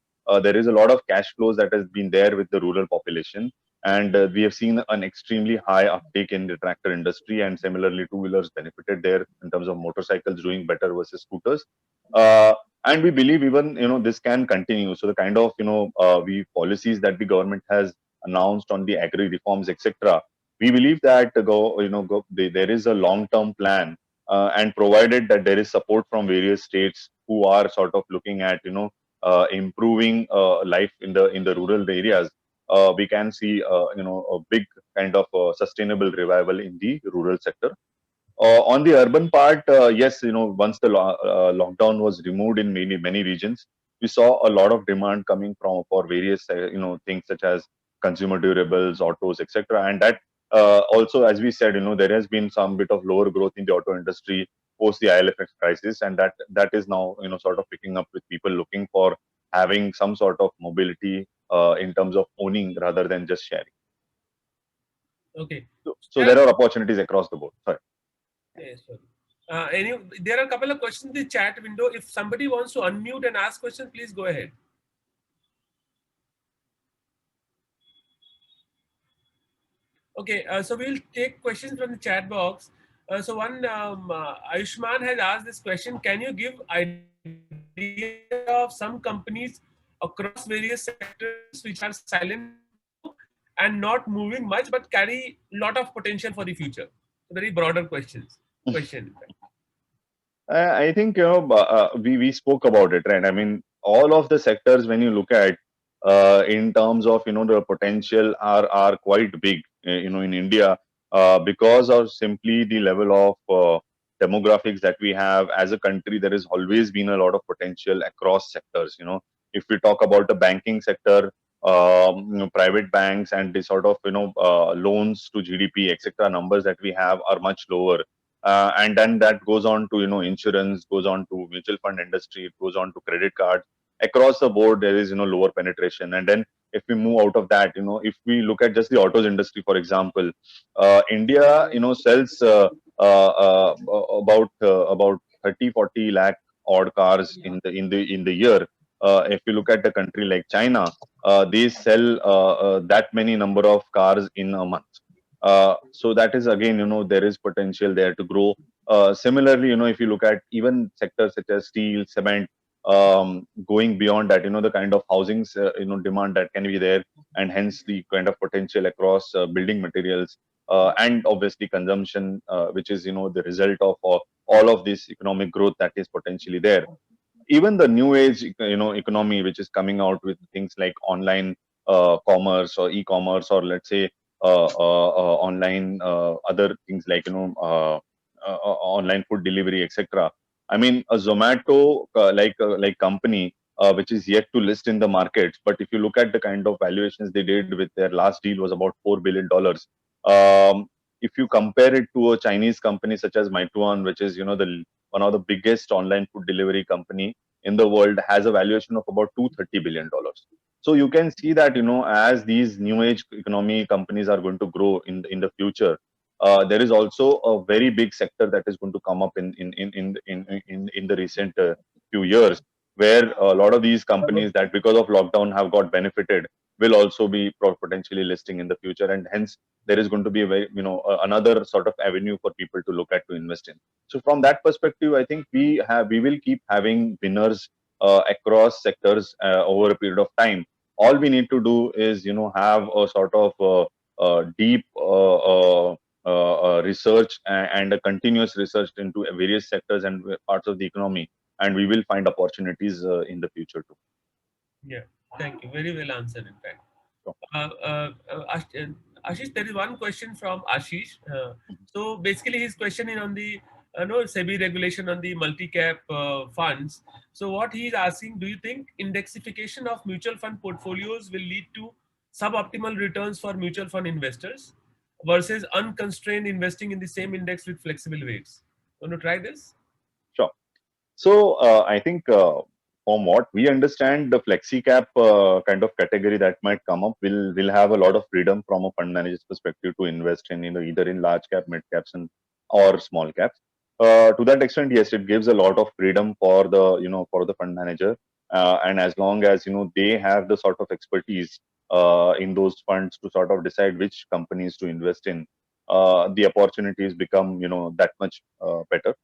there is a lot of cash flows that has been there with the rural population, and we have seen an extremely high uptake in the tractor industry, and similarly, two wheelers benefited there in terms of motorcycles doing better versus scooters. And we believe even this can continue. So the kind of we policies that the government has announced on the agri reforms, etc., we believe that there is a long term plan, and provided that there is support from various states who are sort of looking at improving life in the rural areas, we can see a big kind of sustainable revival in the rural sector. On the urban part, yes, once the lockdown was removed in many regions, we saw a lot of demand coming from for various things such as consumer durables, autos, etc. And that also, as we said, there has been some bit of lower growth in the auto industry post the ILFX crisis, and that is now sort of picking up with people looking for having some sort of mobility in terms of owning rather than just sharing. Okay. So there are opportunities across the board. Sorry. Yes, sorry. There are a couple of questions in the chat window. If somebody wants to unmute and ask questions, please go ahead. Okay, so we'll take questions from the chat box. So one, Ayushman has asked this question: can you give idea of some companies across various sectors which are silent and not moving much, but carry a lot of potential for the future? Very broader questions. Question. I think we spoke about it, right? I mean, all of the sectors when you look at in terms of the potential are quite big. In India because of simply the level of demographics that we have as a country. There has always been a lot of potential across sectors. If we talk about the banking sector, private banks and the sort of loans to GDP, etc. numbers that we have are much lower. And then that goes on to insurance, goes on to mutual fund industry, it goes on to credit cards. Across the board there is lower penetration. And then if we move out of that, if we look at just the autos industry, for example, India sells about 30-40 lakh odd cars in the year. If you look at the country like China, they sell that many number of cars in a month. So that is again, there is potential there to grow. Similarly, if you look at even sectors such as steel, cement, going beyond that, the kind of housings, demand that can be there, and hence the kind of potential across building materials, and obviously consumption, which is, the result of all of this economic growth that is potentially there. Even the new age economy which is coming out with things like online commerce or e-commerce, or let's say online other things like online food delivery, etc. I mean, a Zomato like company which is yet to list in the markets, but if you look at the kind of valuations they did with their last deal was about $4 billion. If you compare it to a Chinese company such as Meituan, which is the one of the biggest online food delivery company in the world, has a valuation of about $230 billion. So you can see that as these new age economy companies are going to grow in the future, there is also a very big sector that is going to come up in the recent few years, where a lot of these companies that because of lockdown have got benefited will also be potentially listing in the future, and hence there is going to be a very another sort of avenue for people to look at to invest in. So from that perspective, I think we will keep having winners across sectors over a period of time. All we need to do is have a sort of deep research and a continuous research into various sectors and parts of the economy, and we will find opportunities in the future too. Yeah, thank you. Very well answered, in fact. Sure. Ashish, there is one question from Ashish. So basically, his question is on the SEBI regulation on the multi-cap funds. So what he is asking: do you think indexification of mutual fund portfolios will lead to suboptimal returns for mutual fund investors versus unconstrained investing in the same index with flexible weights? Want to try this? Sure. So I think from what we understand, the flexi cap kind of category that might come up will have a lot of freedom from a fund manager's perspective to invest in either in large cap, mid caps, and or small caps. To that extent, yes, it gives a lot of freedom for the for the fund manager, and as long as they have the sort of expertise in those funds to sort of decide which companies to invest in, the opportunities become that much better.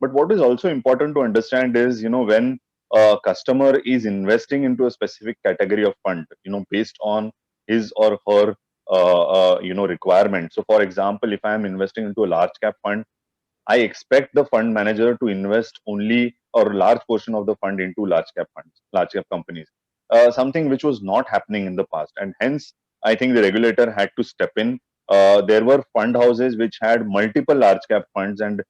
But what is also important to understand is, when a customer is investing into a specific category of fund, based on his or her, requirement. So, for example, if I am investing into a large cap fund, I expect the fund manager to invest only or a large portion of the fund into large cap funds, large cap companies, something which was not happening in the past. And hence, I think the regulator had to step in. There were fund houses which had multiple large cap funds, and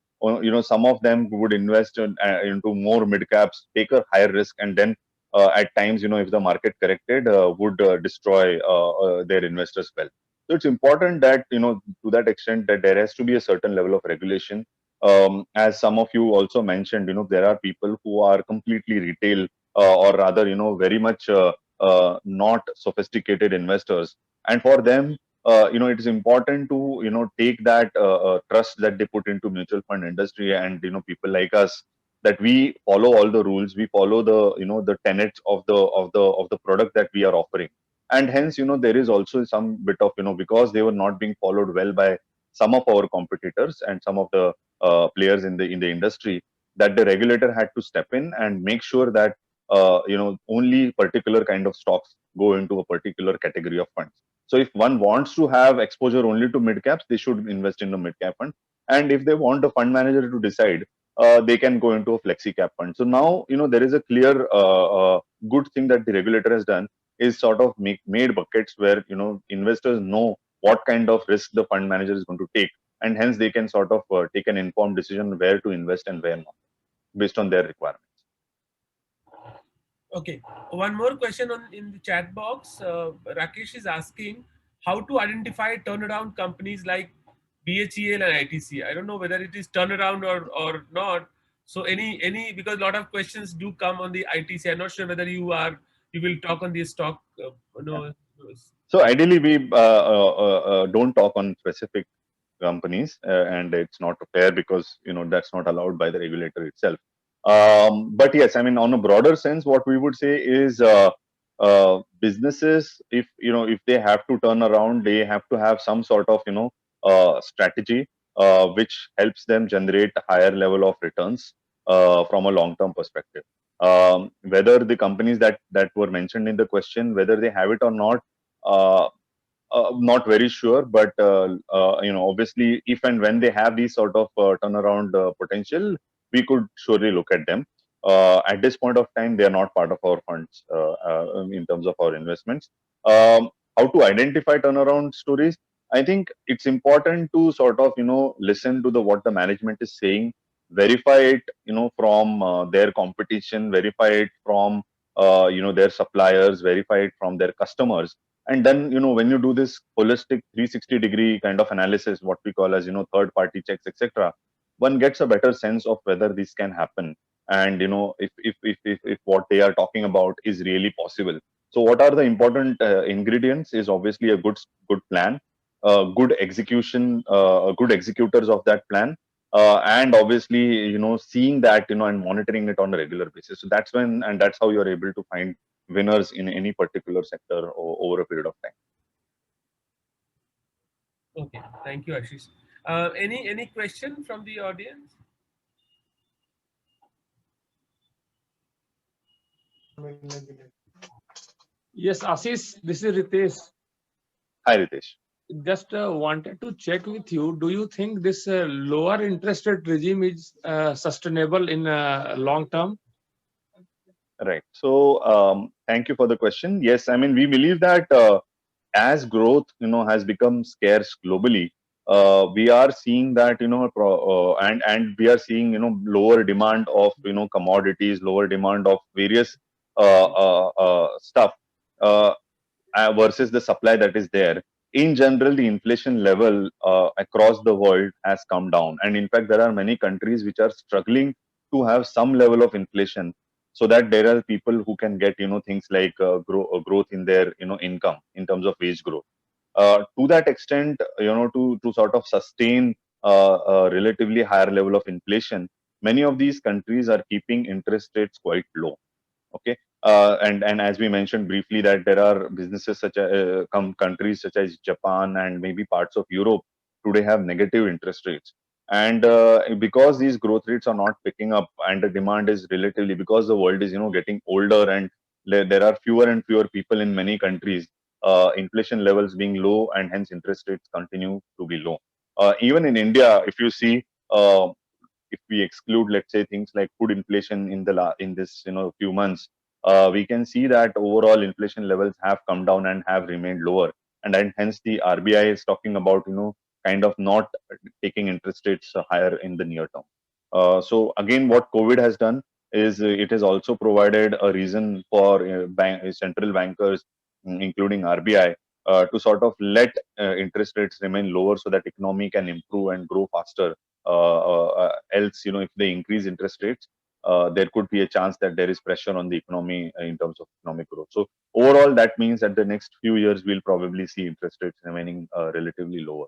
some of them would invest into more mid caps, take a higher risk, and then at times, if the market corrected, would destroy their investors' wealth. So it's important that to that extent that there has to be a certain level of regulation. As some of you also mentioned, there are people who are completely retail, or rather, very much not sophisticated investors. And for them, it is important to take that trust that they put into mutual fund industry, and people like us, that we follow all the rules, we follow the the tenets of the product that we are offering. And hence there is also some bit of because they were not being followed well by some of our competitors and some of the players in the industry, that the regulator had to step in and make sure that only particular kind of stocks go into a particular category of funds. So if one wants to have exposure only to mid caps, they should invest in a mid cap fund. And if they want a fund manager to decide, they can go into a flexi cap fund. So now there is a clear good thing that the regulator has done, is sort of made buckets where investors know what kind of risk the fund manager is going to take, and hence they can sort of take an informed decision where to invest and where not, based on their requirements. Okay, one more question in the chat box. Rakesh is asking how to identify turnaround companies like BHEL and ITC. I don't know whether it is turnaround or not. So any because a lot of questions do come on the ITC. I'm not sure whether you will talk on the stock. So ideally, we don't talk on specific companies, and it's not fair because that's not allowed by the regulator itself. But yes, I mean, on a broader sense, what we would say is businesses, if they have to turn around, they have to have some sort of strategy which helps them generate a higher level of returns from a long term perspective. Whether the companies that were mentioned in the question, whether they have it or not, uh, not very sure, but obviously, if and when they have these sort of turnaround potential, we could surely look at them. At this point of time, they are not part of our funds in terms of our investments. How to identify turnaround stories? I think it's important to sort of listen to what the management is saying, verify it from their competition, verify it from their suppliers, verify it from their customers. And then when you do this holistic 360-degree kind of analysis, what we call as third party checks, etc., one gets a better sense of whether this can happen, and if what they are talking about is really possible. So what are the important ingredients is obviously a good plan, good execution, good executors of that plan, and obviously seeing that and monitoring it on a regular basis. So that's when, and that's how you're able to find winners in any particular sector over a period of time. Okay, thank you, Ashish. Any question from the audience? Yes, Ashish, this is Ritesh. Hi, Ritesh. Just wanted to check with you. Do you think this lower interest rate regime is sustainable in long term? Right. So thank you for the question. Yes, I mean, we believe that as growth has become scarce globally, we are seeing that and we are seeing lower demand of commodities, lower demand of various stuff versus the supply that is there. In general, the inflation level across the world has come down, and in fact, there are many countries which are struggling to have some level of inflation, so that there are people who can get things like growth in their income in terms of wage growth. To that extent, to sort of sustain a relatively higher level of inflation, many of these countries are keeping interest rates quite low. Okay. And as we mentioned briefly, that there are businesses such as countries such as Japan and maybe parts of Europe today have negative interest rates. And because these growth rates are not picking up, and the demand is relatively, because the world is getting older, and there are fewer and fewer people in many countries, inflation levels being low, and hence interest rates continue to be low. Even in India, if you see, if we exclude, let's say, things like food inflation in this few months, we can see that overall inflation levels have come down and have remained lower, and then hence the RBI is talking about kind of not taking interest rates higher in the near term. So again, what COVID has done is it has also provided a reason for central bankers, including RBI, to sort of let interest rates remain lower so that economy can improve and grow faster. Else, if they increase interest rates, there could be a chance that there is pressure on the economy in terms of economic growth. So overall, that means that the next few years we'll probably see interest rates remaining relatively lower.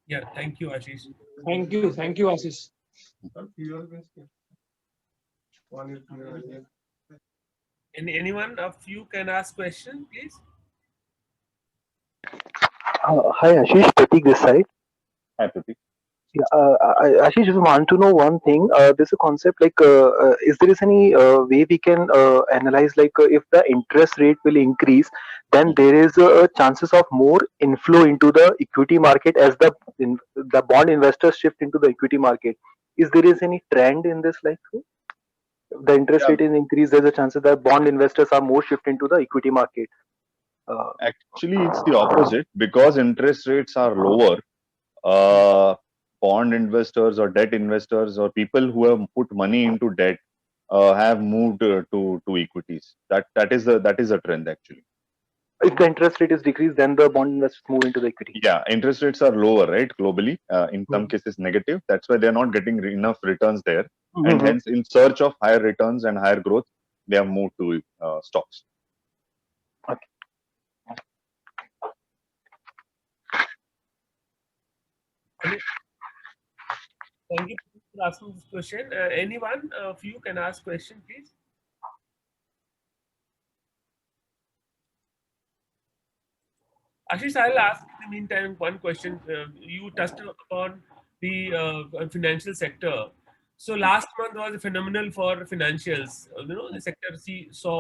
Yeah, thank you, Ashish. Thank you, Ashish. Anyone of you can ask question, please? Hi Ashish, Pratik this side. Hi, Pratik. Yeah, Ashish, just want to know one thing. There's a concept like, is there is any way we can analyze like if the interest rate will increase, then there is chances of more inflow into the equity market as the bond investors shift into the equity market. Is there is any trend in this like the interest Yeah, rate is increased? There's a chance that bond investors are more shift into the equity market. Uh, actually, it's the opposite because interest rates are lower. Uh, Bond investors or debt investors or people who have put money into debt have moved to equities. That is a trend actually. if the interest rate is decreased, then the bond investors move into the equity. Yeah, interest rates are lower, right? Globally, in some Mhm. cases negative. That's why they're not getting enough returns there, and Mhm. hence, in search of higher returns and higher growth, they have moved to stocks. Okay. Thank you for asking this question. Anyone of you can ask question, please? Ashish, I'll ask in the meantime one question. You touched upon the financial sector. So last month was phenomenal for financials. The sector saw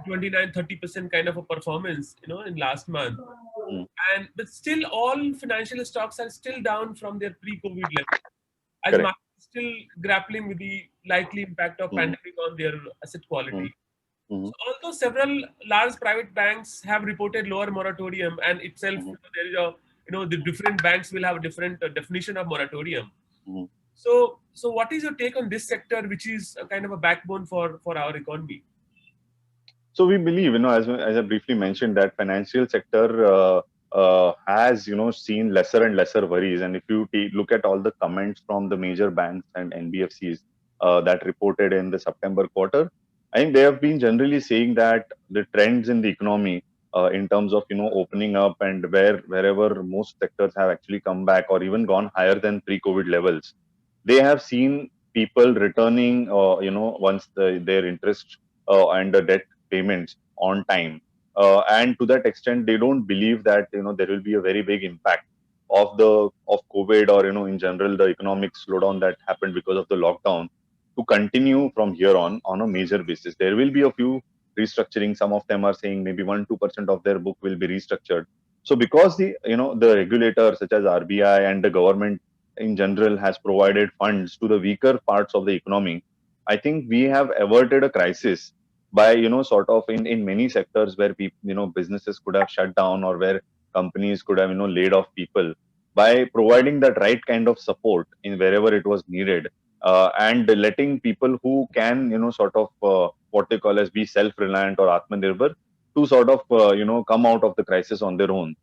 29-30% kind of a performance, in last month. Mm. But still all financial stocks are still down from their pre-COVID level, as Correct. market is still grappling with the likely impact of Mhm. pandemic on their asset quality. Mhm. So although several large private banks have reported lower moratorium, and itself Mhm. there is the different banks will have a different definition of moratorium. Mhm. So what is your take on this sector, which is a kind of a backbone for our economy? So we believe, as I briefly mentioned, that financial sector has, seen lesser and lesser worries. And if you look at all the comments from the major banks and NBFCs that reported in the September quarter, I think they have been generally saying that the trends in the economy, in terms of opening up and wherever most sectors have actually come back or even gone higher than pre-COVID levels, they have seen people returning, once their interest and the debt payments on time, and to that extent they don't believe that there will be a very big impact of COVID, or in general the economic slowdown that happened because of the lockdown to continue from here on a major basis. There will be a few restructuring. Some of them are saying maybe 1-2% of their book will be restructured. So because the regulators such as RBI and the government in general has provided funds to the weaker parts of the economy, I think we have averted a crisis by sort of in many sectors where people, businesses could have shut down, or where companies could have laid off people, by providing that right kind of support in wherever it was needed, and letting people who can sort of what they call as be self-reliant or atmanirbhar to sort of come out of the crisis on their own.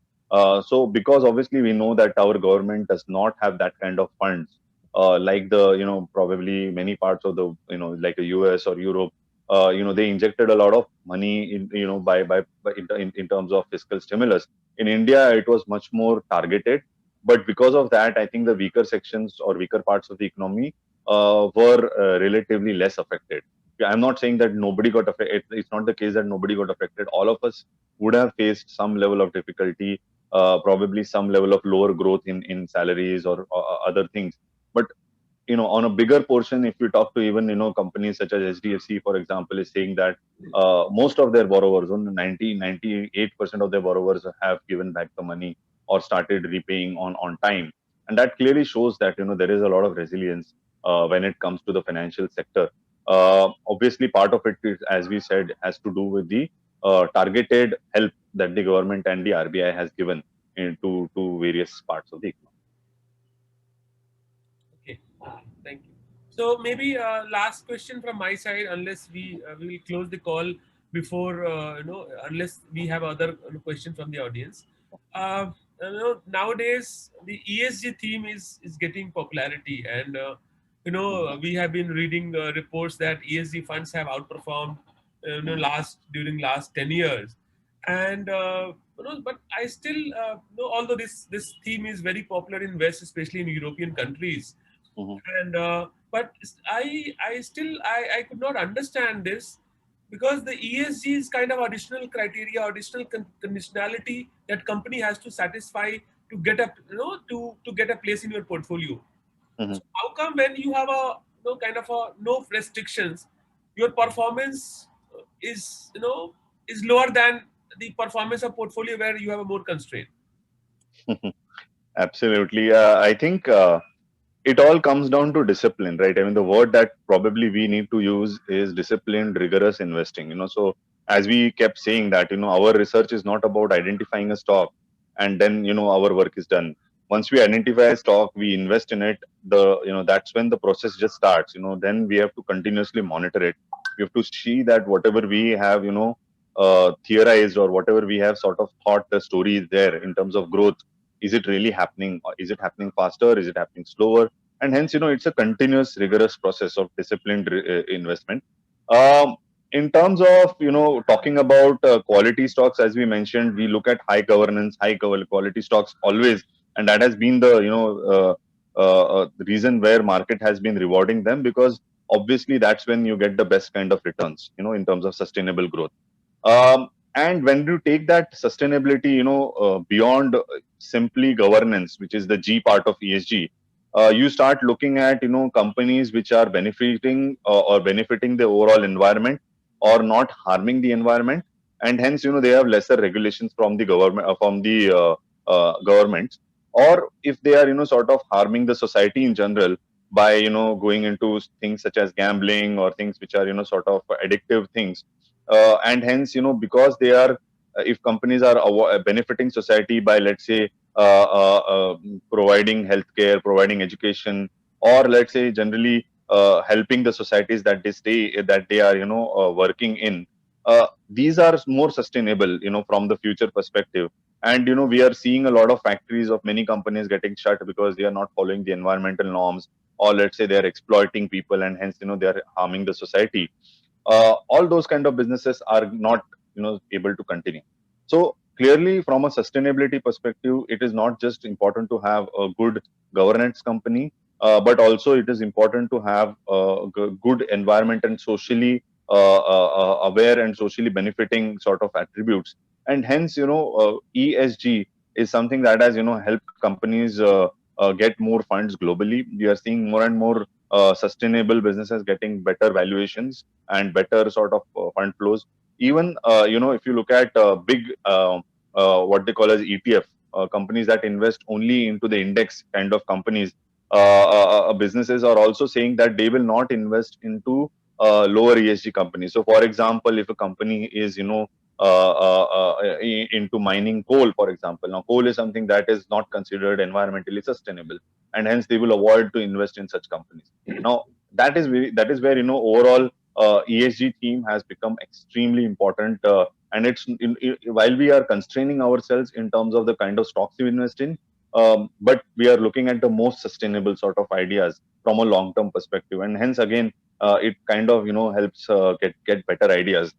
So because obviously we know that our government does not have that kind of funds, like the probably many parts of the like a US or Europe, they injected a lot of money in in terms of fiscal stimulus. In India, it was much more targeted, but because of that, I think the weaker sections or weaker parts of the economy were relatively less affected. I'm not saying that nobody got affected. It's not the case that nobody got affected. All of us would have faced some level of difficulty, probably some level of lower growth in salaries or other things. But on a bigger portion, if you talk to even companies such as HDFC, for example, is saying that most of their borrowers, only 98% of their borrowers have given back the money or started repaying on time. And that clearly shows that there is a lot of resilience when it comes to the financial sector. Obviously, part of it is, as we said, has to do with the targeted help that the government and the RBI has given to various parts of the economy. Okay, thank you. So maybe last question from my side, unless we will close the call before unless we have other question from the audience. Uh, nowadays the ESG theme is getting popularity, and we have been reading reports that ESG funds have outperformed during last 10 years, and but I still although this theme is very popular in West, especially in European countries, and but I could not understand this, because the ESG is kind of additional criteria, additional conditionality that company has to satisfy to get a to get a place in your portfolio. So how come when you have a kind of a no restrictions, your performance is is lower than the performance of portfolio where you have a more constraint? Absolutely. I think it all comes down to discipline, right? I mean, the word that probably we need to use is disciplined, rigorous investing. So as we kept saying that, our research is not about identifying a stock and then, our work is done. Once we identify a stock, we invest in it. That's when the process just starts. Then we have to continuously monitor it. We have to see that whatever we have, theorized, or whatever we have sort of thought the story is there in terms of growth. Is it really happening? Or is it happening faster? Is it happening slower? And hence, it's a continuous, rigorous process of disciplined investment. In terms of, talking about quality stocks, as we mentioned, we look at high governance, high quality stocks always. And that has been the, the reason where market has been rewarding them, because obviously that's when you get the best kind of returns, in terms of sustainable growth. And when you take that sustainability, beyond simply governance, which is the G part of ESG, you start looking at, companies which are benefiting or benefiting the overall environment, or not harming the environment, and hence, they have lesser regulations from the government, governments, or if they are, sort of harming the society in general by, going into things such as gambling, or things which are, sort of addictive things. And hence, because they are, if companies are benefiting society by, let's say, providing healthcare, providing education, or let's say generally helping the societies that they are, working in, these are more sustainable, from the future perspective. And we are seeing a lot of factories of many companies getting shut because they are not following the environmental norms, or let's say they are exploiting people, and hence, they are harming the society. All those kind of businesses are not able to continue. So clearly, from a sustainability perspective, it is not just important to have a good governance company, but also it is important to have a good environment and socially aware and socially benefiting sort of attributes. And hence, ESG is something that has helped companies get more funds globally. We are seeing more and more sustainable businesses getting better valuations and better sort of fund flows. Even if you look at big what they call as ETF companies that invest only into the index kind of companies, businesses are also saying that they will not invest into lower ESG companies. So, for example, if a company is into mining coal, for example, now coal is something that is not considered environmentally sustainable, and hence they will avoid to invest in such companies. Now that is where overall ESG theme has become extremely important, and it's while we are constraining ourselves in terms of the kind of stocks we invest in, but we are looking at the most sustainable sort of ideas from a long-term perspective, and hence again it kind of helps get better ideas.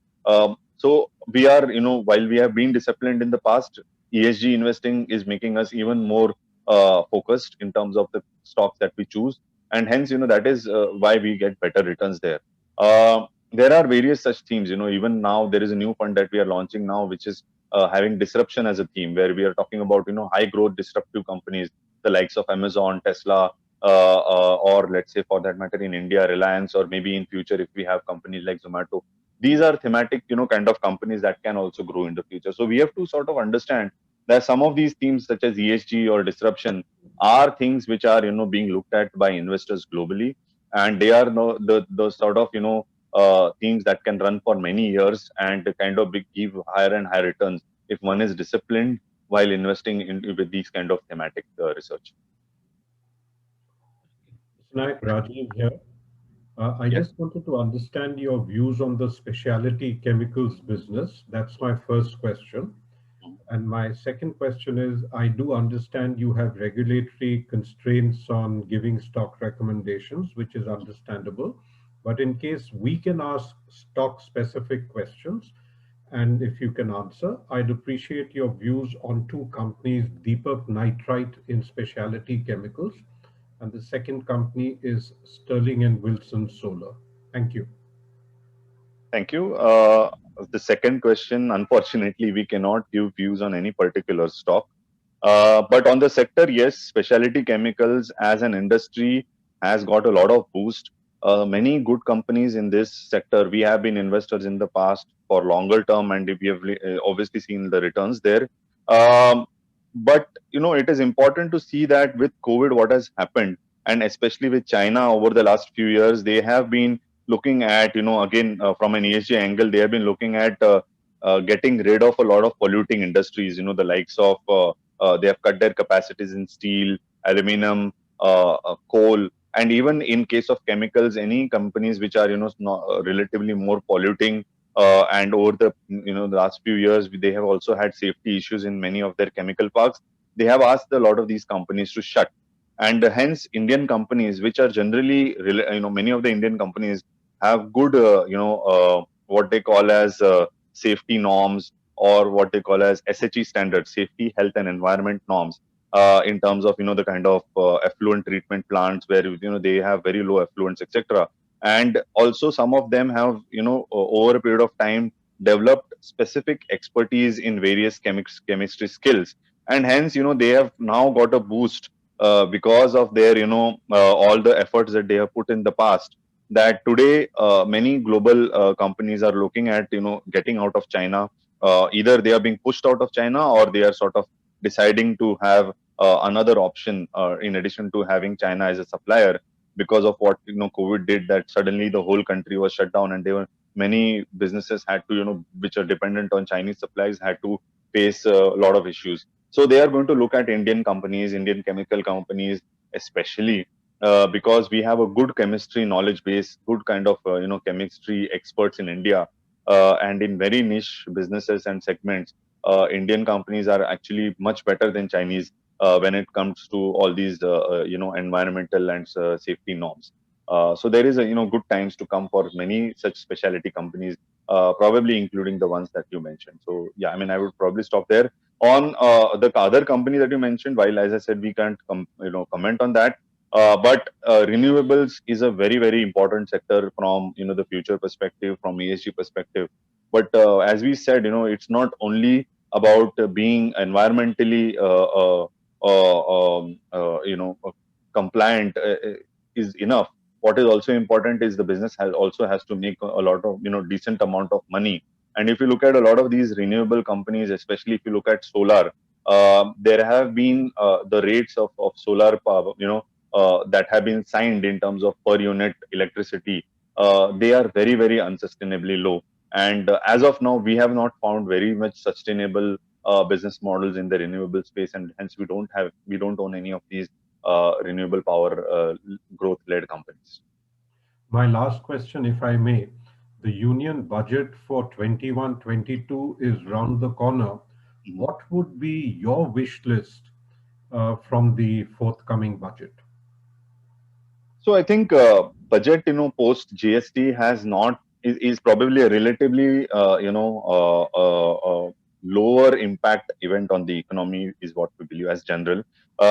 So we are while we have been disciplined in the past, ESG investing is making us even more focused in terms of the stocks that we choose, and hence that is why we get better returns there. There are various such themes. Even now there is a new fund that we are launching now, which is having disruption as a theme, where we are talking about high growth disruptive companies, the likes of Amazon, Tesla, or let's say for that matter in India, Reliance, or maybe in future if we have companies like Zomato. These are thematic kind of companies that can also grow in the future. So we have to sort of understand that some of these themes such as ESG or disruption are things which are being looked at by investors globally, and they are the sort of themes that can run for many years and kind of give higher and higher returns if one is disciplined while investing in with these kind of thematic research. Nayak, Rajiv here. I just wanted to understand your views on the specialty chemicals business. That's my first question. And my second question is, I do understand you have regulatory constraints on giving stock recommendations, which is understandable. But in case we can ask stock specific questions, and if you can answer, I'd appreciate your views on two companies, Deepak Nitrite in specialty chemicals, and the second company is Sterling and Wilson Solar. Thank you. Thank you. The second question, unfortunately, we cannot give views on any particular stock. But on the sector, yes, specialty chemicals as an industry has got a lot of boost. Many good companies in this sector, we have been investors in the past for longer term, and we have obviously seen the returns there. Um, but it is important to see that with COVID, what has happened, and especially with China over the last few years, they have been looking at, again, from an ESG angle, they have been looking at getting rid of a lot of polluting industries, the likes of they have cut their capacities in steel, aluminum, coal, and even in case of chemicals, any companies which are relatively more polluting. And over the last few years, they have also had safety issues in many of their chemical parks. They have asked a lot of these companies to shut, and hence Indian companies, which are generally, many of the Indian companies have good, what they call as safety norms, or what they call as SHE standards, safety, health, and environment norms, in terms of the kind of effluent treatment plants where they have very low effluents, etc. And also some of them have over a period of time developed specific expertise in various chemistry skills, and hence they have now got a boost because of their all the efforts that they have put in the past, that today many global companies are looking at getting out of China. Either they are being pushed out of China, or they are sort of deciding to have another option in addition to having China as a supplier, because of what COVID did, that suddenly the whole country was shut down, and there were many businesses had to which are dependent on Chinese supplies, had to face a lot of issues. So they are going to look at Indian companies, Indian chemical companies, especially because we have a good chemistry knowledge base, good kind of chemistry experts in India, and in very niche businesses and segments. Indian companies are actually much better than Chinese when it comes to all these environmental and safety norms. So there is a good times to come for many such specialty companies, probably including the ones that you mentioned. So yeah, I mean, I would probably stop there. On the other company that you mentioned, while as I said, we can't comment on that. But renewables is a very, very important sector from the future perspective, from ESG perspective. But as we said, it's not only about being environmentally compliant is enough. What is also important is the business has to make a lot of decent amount of money. And if you look at a lot of these renewable companies, especially if you look at solar, there have been the rates of solar power, that have been signed in terms of per unit electricity. They are very, very unsustainably low. And as of now, we have not found very much sustainable business models in the renewable space, and hence we don't own any of these renewable power growth-led companies. My last question, if I may. The union budget for 21-22 is round the corner. What would be your wish list from the forthcoming budget? So I think budget, post GST is probably a relatively, lower impact event on the economy, is what we believe as general.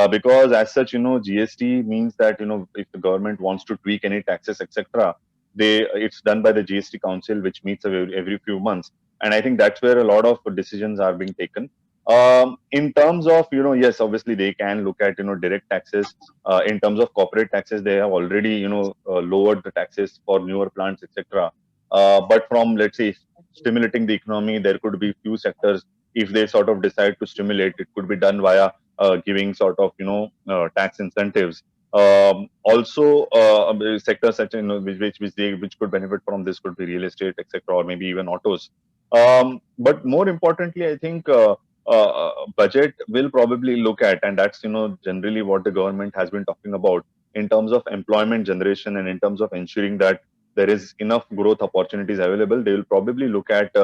Because as such, GST means that, if the government wants to tweak any taxes, etc., it's done by the GST Council, which meets every few months. And I think that's where a lot of decisions are being taken. In terms of, yes, obviously they can look at, direct taxes. In terms of corporate taxes, they have already, lowered the taxes for newer plants, etc. But from, let's say, stimulating the economy, there could be few sectors. If they sort of decide to stimulate, it could be done via giving sort of, tax incentives. Also, sectors such, which could benefit from this could be real estate, etc., or maybe even autos. But more importantly, I think budget will probably look at, and that's generally what the government has been talking about in terms of employment generation, and in terms of ensuring that there is enough growth opportunities available. They will probably look at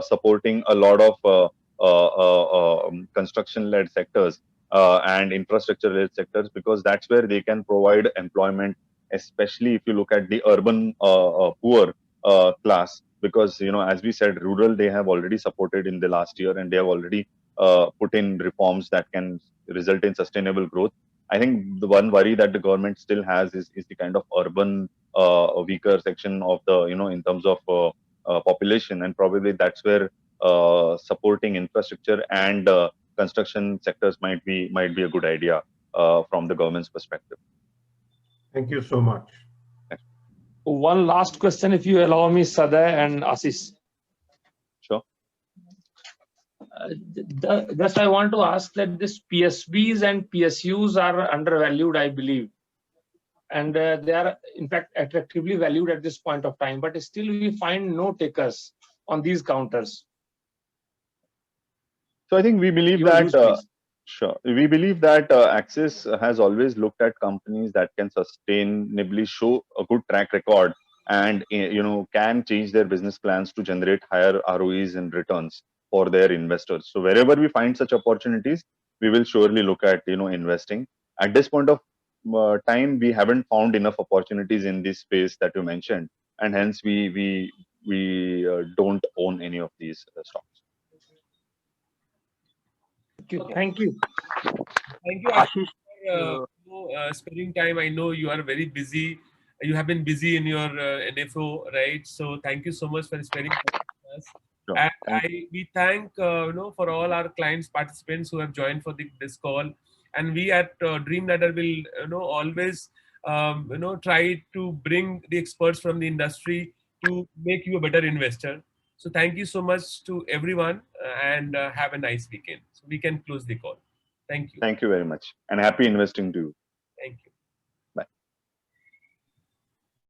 supporting a lot of construction-led sectors and infrastructure-led sectors, because that's where they can provide employment, especially if you look at the urban poor class. Because as we said, rural they have already supported in the last year, and they have already put in reforms that can result in sustainable growth. I think the one worry that the government still has is the kind of urban weaker section of the in terms of population, and probably that's where supporting infrastructure and construction sectors might be a good idea from the government's perspective. Thank you so much. One last question, if you allow me, Saday and Ashish. Sure. Just I want to ask that this PSBs and PSUs are undervalued, I believe. And they are, in fact, attractively valued at this point of time. But still, we find no takers on these counters. So I think we believe that sure, we believe that Axis has always looked at companies that can sustainably show a good track record and can change their business plans to generate higher ROEs and returns for their investors. So wherever we find such opportunities, we will surely look at investing. At this point of time, we haven't found enough opportunities in this space that you mentioned, and hence we don't own any of these stocks. Thank you. Thank you, Ashish, for spending time. I know you are very busy. You have been busy in your NFO, right? So thank you so much for spending time with us. Sure. And we thank for all our clients, participants who have joined for this call. And we at Dream Ladder will always try to bring the experts from the industry to make you a better investor. So thank you so much to everyone, and have a nice weekend. So we can close the call. Thank you. Thank you very much, and happy investing to you. Thank you.